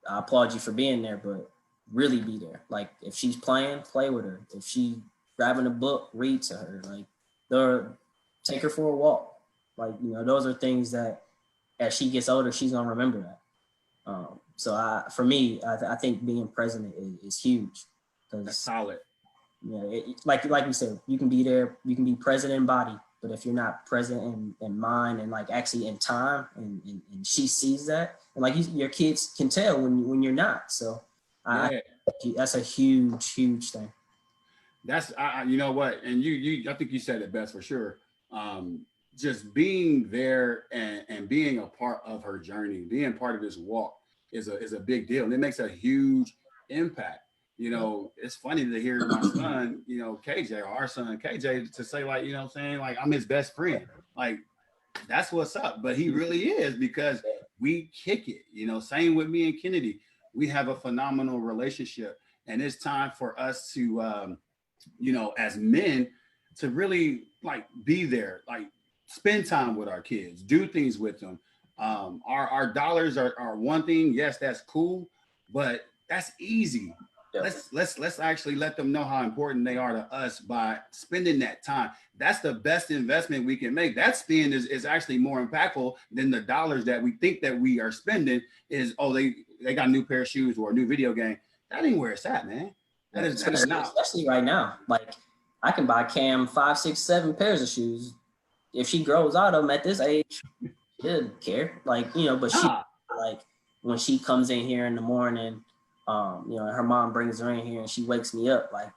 I applaud you for being there, but really be there. Like, if she's playing, play with her. If she grabbing a book, read to her. Like, take her for a walk. Like, those are things that as she gets older, she's gonna remember that. So for me, I think being present is huge. That's solid. Like we said, you can be there, you can be present in body, But if you're not present in mind and like actually in time, and she sees that, and like your kids can tell when you're not. So that's a huge thing. That's you know what, and I think you said it best for sure. Just being there and being a part of her journey, being part of this walk is a big deal, and it makes a huge impact. You know, it's funny to hear my son, you know, KJ, or our son KJ, to say like, you know what I'm saying, like I'm his best friend. Like that's what's up. But he really is, because we kick it. You know, same with me and Kennedy. We have a phenomenal relationship, and it's time for us to you know, as men, to really like be there, like spend time with our kids, do things with them. Our dollars are one thing. Yes, that's cool, but that's easy. Yeah. Let's actually let them know how important they are to us by spending that time. That's the best investment we can make. That spend is actually more impactful than the dollars that we think that we are spending. Is, oh, they got a new pair of shoes or a new video game. That ain't where it's at, man. That is not. Especially right now. Like I can buy Cam 5, 6, 7 pairs of shoes. If she grows out of them at this age, she doesn't care. Like, you know, but she like when she comes in here in the morning, you know, her mom brings her in here and she wakes me up, like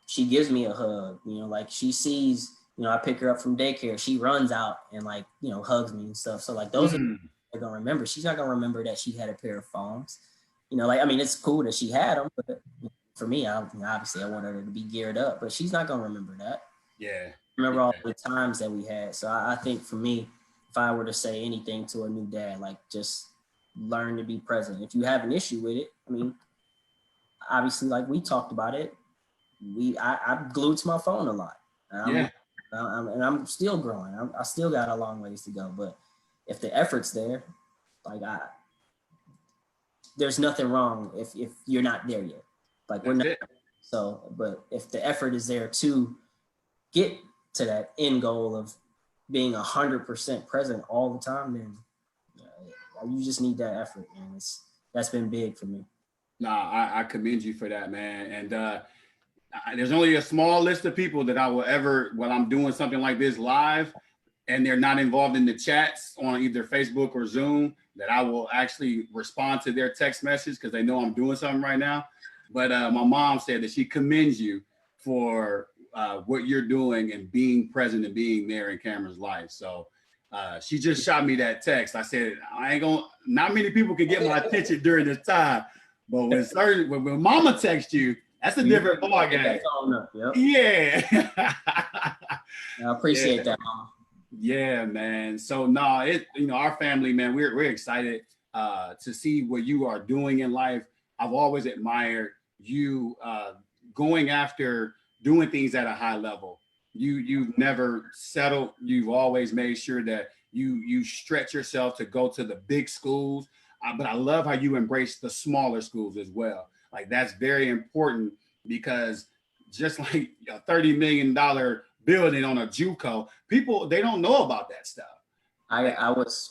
she gives me a hug, you know, like she sees, you know, I pick her up from daycare, she runs out and like, you know, hugs me and stuff. So like those are gonna remember. She's not gonna remember that she had a pair of phones, you know, like, I mean, it's cool that she had them, but for me, obviously I want her to be geared up, but she's not gonna remember that. Yeah. Remember all the times that we had. So I think for me, if I were to say anything to a new dad, like just learn to be present. If you have an issue with it, I mean, obviously, like we talked about it, I'm glued to my phone a lot. And I'm still growing. I still got a long ways to go. But if the effort's there, like there's nothing wrong if you're not there yet. Like we're not. So, but if the effort is there to get to that end goal of being 100% present all the time, then you just need that effort, and that's been big for me. Nah, I commend you for that, man. And there's only a small list of people that I will ever, when I'm doing something like this live, and they're not involved in the chats on either Facebook or Zoom, that I will actually respond to their text message because they know I'm doing something right now. But my mom said that she commends you for what you're doing and being present and being there in Cameron's life. So she just shot me that text. I said, not many people can get my attention during this time. But when mama texts you, that's a different ball game. Yep. Yeah. I appreciate that, Mama. Yeah, man. So our family, man, we're excited to see what you are doing in life. I've always admired you going after doing things at a high level. You've never settled. You've always made sure that you stretch yourself to go to the big schools. But I love how you embrace the smaller schools as well. Like that's very important, because just like a $30 million building on a JUCO, people, they don't know about that stuff.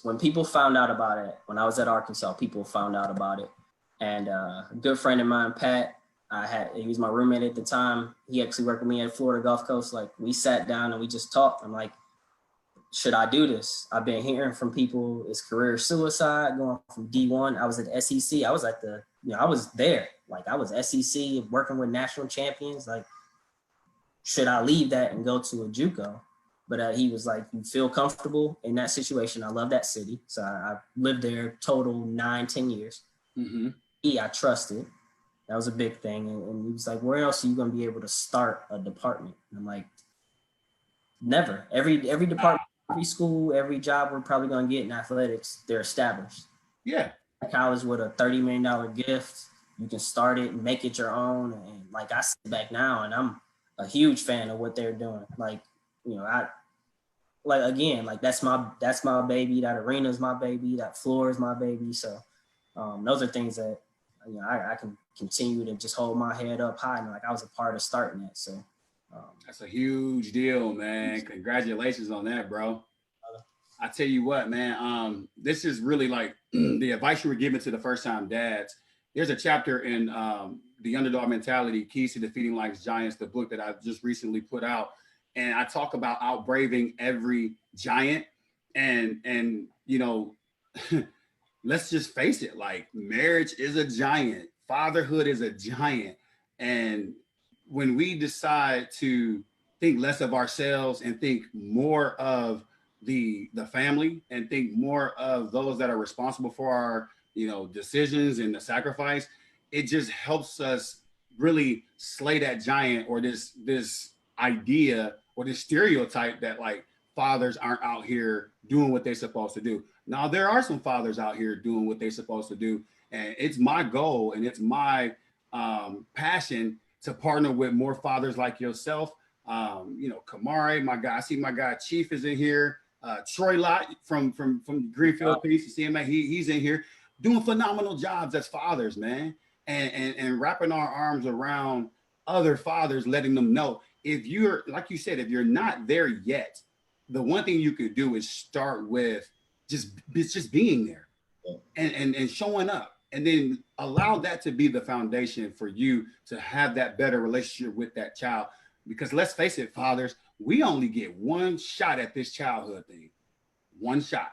When people found out about it, when I was at Arkansas, people found out about it. And a good friend of mine, Pat, he was my roommate at the time. He actually worked with me at Florida Gulf Coast. Like we sat down and we just talked. I'm like, should I do this? I've been hearing from people, it's career suicide going from D1. I was at SEC. I was I was there. Like I was SEC working with national champions. Like, should I leave that and go to a JUCO? But he was like, you feel comfortable in that situation. I love that city. So I lived there total 9-10 years. Mm-hmm. I trusted. That was a big thing. And he was like, where else are you going to be able to start a department? And I'm like, never. Every department, every school, every job we're probably going to get in athletics, they're established. Yeah. College with a $30 million gift, you can start it and make it your own. And like I sit back now and I'm a huge fan of what they're doing. Like, that's my baby. That arena's my baby. That floor is my baby. So those are things that I can continue to just hold my head up high, and like I was a part of starting that. So that's a huge deal, man. Congratulations on that, bro. I tell you what, man, this is really like the advice you were giving to the first-time dads. There's a chapter in The Underdog Mentality, Keys to Defeating Life's Giants, the book that I just recently put out. And I talk about outbraving every giant. And you know, let's just face it, like marriage is a giant, fatherhood is a giant. And when we decide to think less of ourselves and think more of the family and think more of those that are responsible for our, you know, decisions and the sacrifice, it just helps us really slay that giant, or this idea or this stereotype that like fathers aren't out here doing what they're supposed to do. Now there are some fathers out here doing what they're supposed to do, and it's my goal and it's my passion to partner with more fathers like yourself. You know, Kamari, my guy. I see my guy Chief is in here. Troy Lott from Greenfield Peace. You see him? He's in here doing phenomenal jobs as fathers, man, and wrapping our arms around other fathers, letting them know, if you're, like you said, if you're not there yet, the one thing you could do is start with just being there and showing up, and then allow that to be the foundation for you to have that better relationship with that child. Because let's face it, fathers, we only get one shot at this childhood thing, one shot.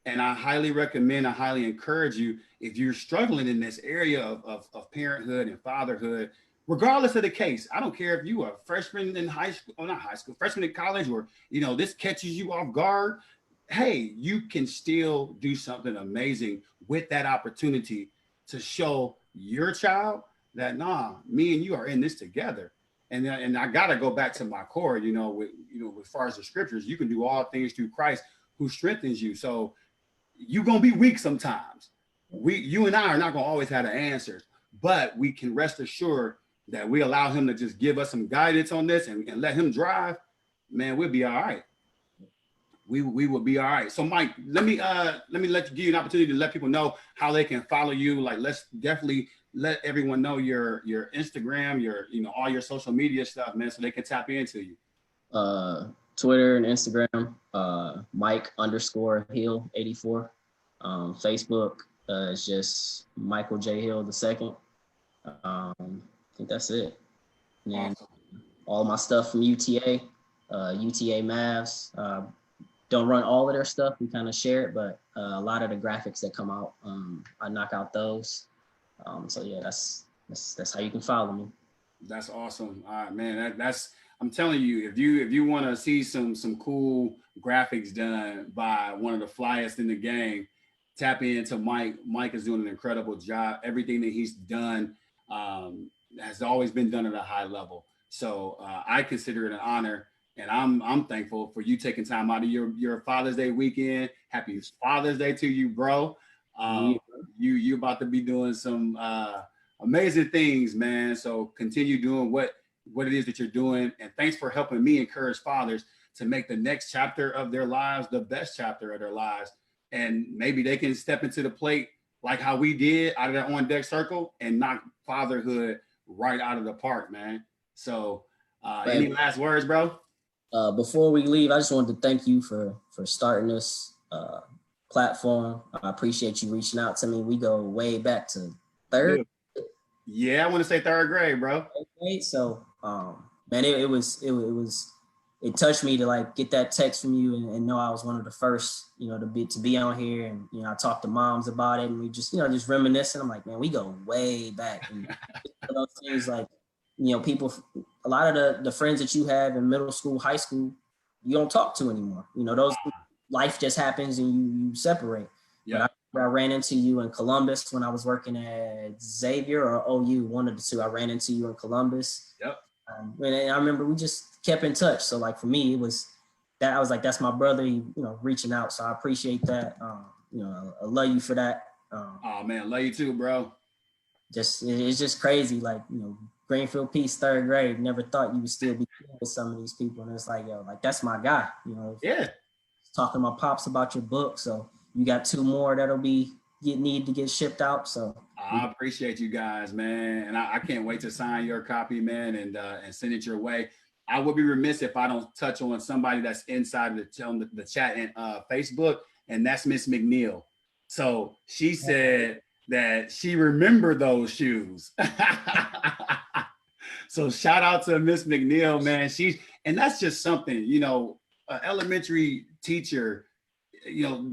And I highly recommend, I highly encourage you, if you're struggling in this area of parenthood and fatherhood, regardless of the case, I don't care if you are a freshman in high school, or not high school, freshman in college, or, you know, this catches you off guard. Hey, you can still do something amazing with that opportunity to show your child that, nah, me and you are in this together. And I gotta go back to my core, as far as the scriptures, you can do all things through Christ who strengthens you. So you're gonna be weak sometimes. You and I are not gonna always have the answers, but we can rest assured that we allow him to just give us some guidance on this and let him drive. Man, we'll be all right. We will be all right. So Mike, let me give you an opportunity to let people know how they can follow you. Like, let's definitely let everyone know your Instagram, your, all your social media stuff, man, so they can tap into you. Twitter and Instagram, Mike_Hill84. Facebook, it's just Michael J. Hill II. I think that's it. And then awesome. All my stuff from UTA, UTA Mavs. Don't run all of their stuff. We kind of share it, but a lot of the graphics that come out, I knock out those. So yeah, that's how you can follow me. That's awesome. All right, man. I'm telling you, if you want to see some cool graphics done by one of the flyest in the game, tap into Mike. Mike is doing an incredible job. Everything that he's done has always been done at a high level. So I consider it an honor, and I'm thankful for you taking time out of your Father's Day weekend. Happy Father's Day to you, bro. You about to be doing some amazing things, man. So continue doing what it is that you're doing, and thanks for helping me encourage fathers to make the next chapter of their lives the best chapter of their lives. And maybe they can step into the plate like how we did out of that on deck circle and knock fatherhood right out of the park, man. So any last words, bro? Before we leave, I just wanted to thank you for starting this platform. I appreciate you reaching out to me. We go way back to third. Yeah, I want to say third grade, bro. So, man, it touched me to like get that text from you and know I was one of the first, to be on here. And, I talked to moms about it, and we just, just reminiscing. I'm like, man, we go way back. And those things like, people, a lot of the friends that you have in middle school, high school, you don't talk to anymore. Those life just happens and you separate. Yeah. But I ran into you in Columbus when I was working at Xavier or OU, one of the two. I ran into you in Columbus. Yep. And I remember we just kept in touch. So like for me, it was that I was like, that's my brother, reaching out. So I appreciate that. I love you for that. Oh man, love you too, bro. It's just crazy. Like, Greenfield Peace, third grade, never thought you would still be with some of these people. And it's like, that's my guy, Yeah. Talking to my pops about your book. So you got 2 more that'll need to get shipped out. So I appreciate you guys, man. And I can't wait to sign your copy, man, and send it your way. I would be remiss if I don't touch on somebody that's inside of the chat and Facebook, and that's Miss McNeil. So she said that she remembered those shoes. So shout out to Miss McNeil, man. And that's just something, an elementary teacher,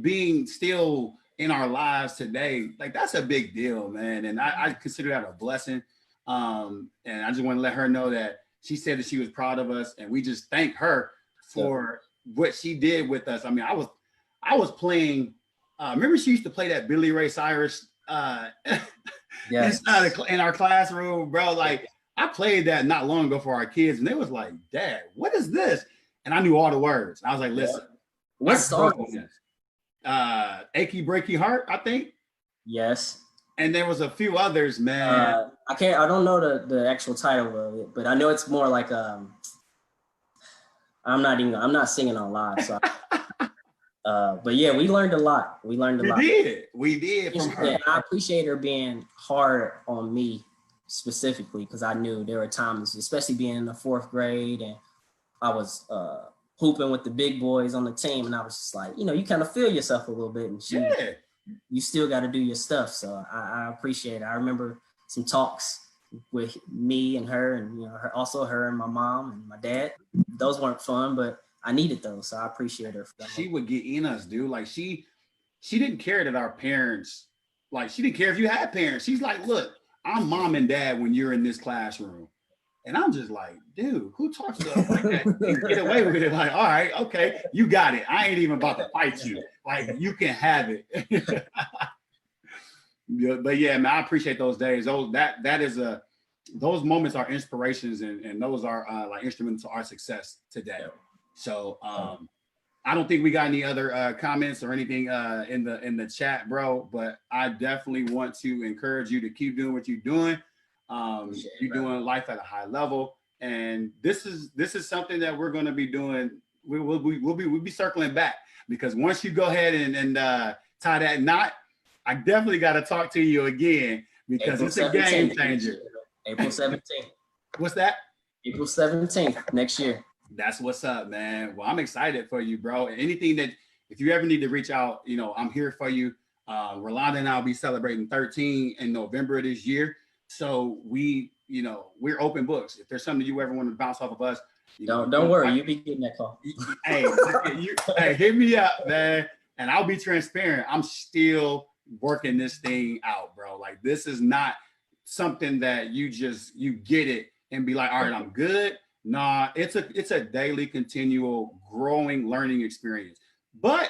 being still in our lives today, like that's a big deal, man. And I consider that a blessing. And I just want to let her know that she said that she was proud of us, and we just thank her for what she did with us. I mean, I was playing. Remember, she used to play that Billy Ray Cyrus Yes. in our classroom, bro. Like I played that not long ago for our kids, and they was like, "Dad, what is this?" And I knew all the words. I was like, "Listen, what song is this? Achy Breaky Heart, I think." Yes. And there was a few others, man. I don't know the actual title of it, but I know it's more like I'm not singing on live, so but yeah, we learned a lot. We did from her. I appreciate her being hard on me specifically, because I knew there were times, especially being in the 4th grade, and I was hooping with the big boys on the team, and I was just like, you kind of feel yourself a little bit, and you still got to do your stuff. So I appreciate it. I remember some talks with me and her, and her and my mom and my dad. Those weren't fun, but I needed those, so I appreciate her for that. She would get in us, dude. Like she didn't care that our parents, like she didn't care if you had parents. She's like, look, I'm mom and dad when you're in this classroom. And I'm just like, dude, who talks to us like that and get away with it? Like, all right, okay, you got it. I ain't even about to fight you. Like, you can have it. But yeah, man, I appreciate those days. Those moments are inspirations, and those are like instrumental to our success today. So I don't think we got any other comments or anything in the chat, bro. But I definitely want to encourage you to keep doing what you're doing. You're doing life at a high level, and this is something that we're going to be doing. We'll be circling back, because once you go ahead and tie that knot, I definitely got to talk to you again, because it's a game changer. April 17th. What's that? April 17th next year. That's what's up, man. Well, I'm excited for you, bro. Anything that, if you ever need to reach out, I'm here for you. Rolanda and I'll be celebrating 13 in November of this year. So we're open books. If there's something you ever want to bounce off of us, don't worry, you'll be getting that call. Hey, hit me up, man, and I'll be transparent. I'm still working this thing out, bro. Like, this is not something that you get it and be like, all right, I'm good. Nah, it's a daily, continual, growing, learning experience. But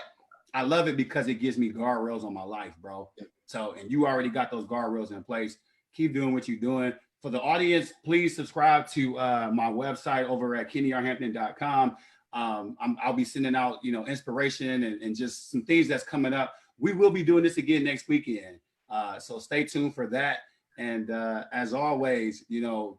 I love it because it gives me guardrails on my life, bro. So, and you already got those guardrails in place. Keep doing what you're doing. For the audience, please subscribe to my website over at KennyRhampton.com. I'll be sending out, inspiration and just some things that's coming up. We will be doing this again next weekend. So stay tuned for that. And as always,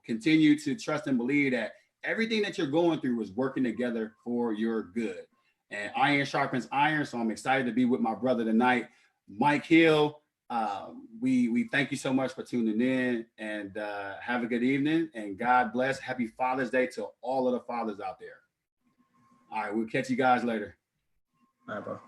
continue to trust and believe that everything that you're going through is working together for your good. And iron sharpens iron. So I'm excited to be with my brother tonight, Mike Hill. We thank you so much for tuning in, and have a good evening, and God bless. Happy Father's Day to all of the fathers out there. All right, we'll catch you guys later. All right, bro.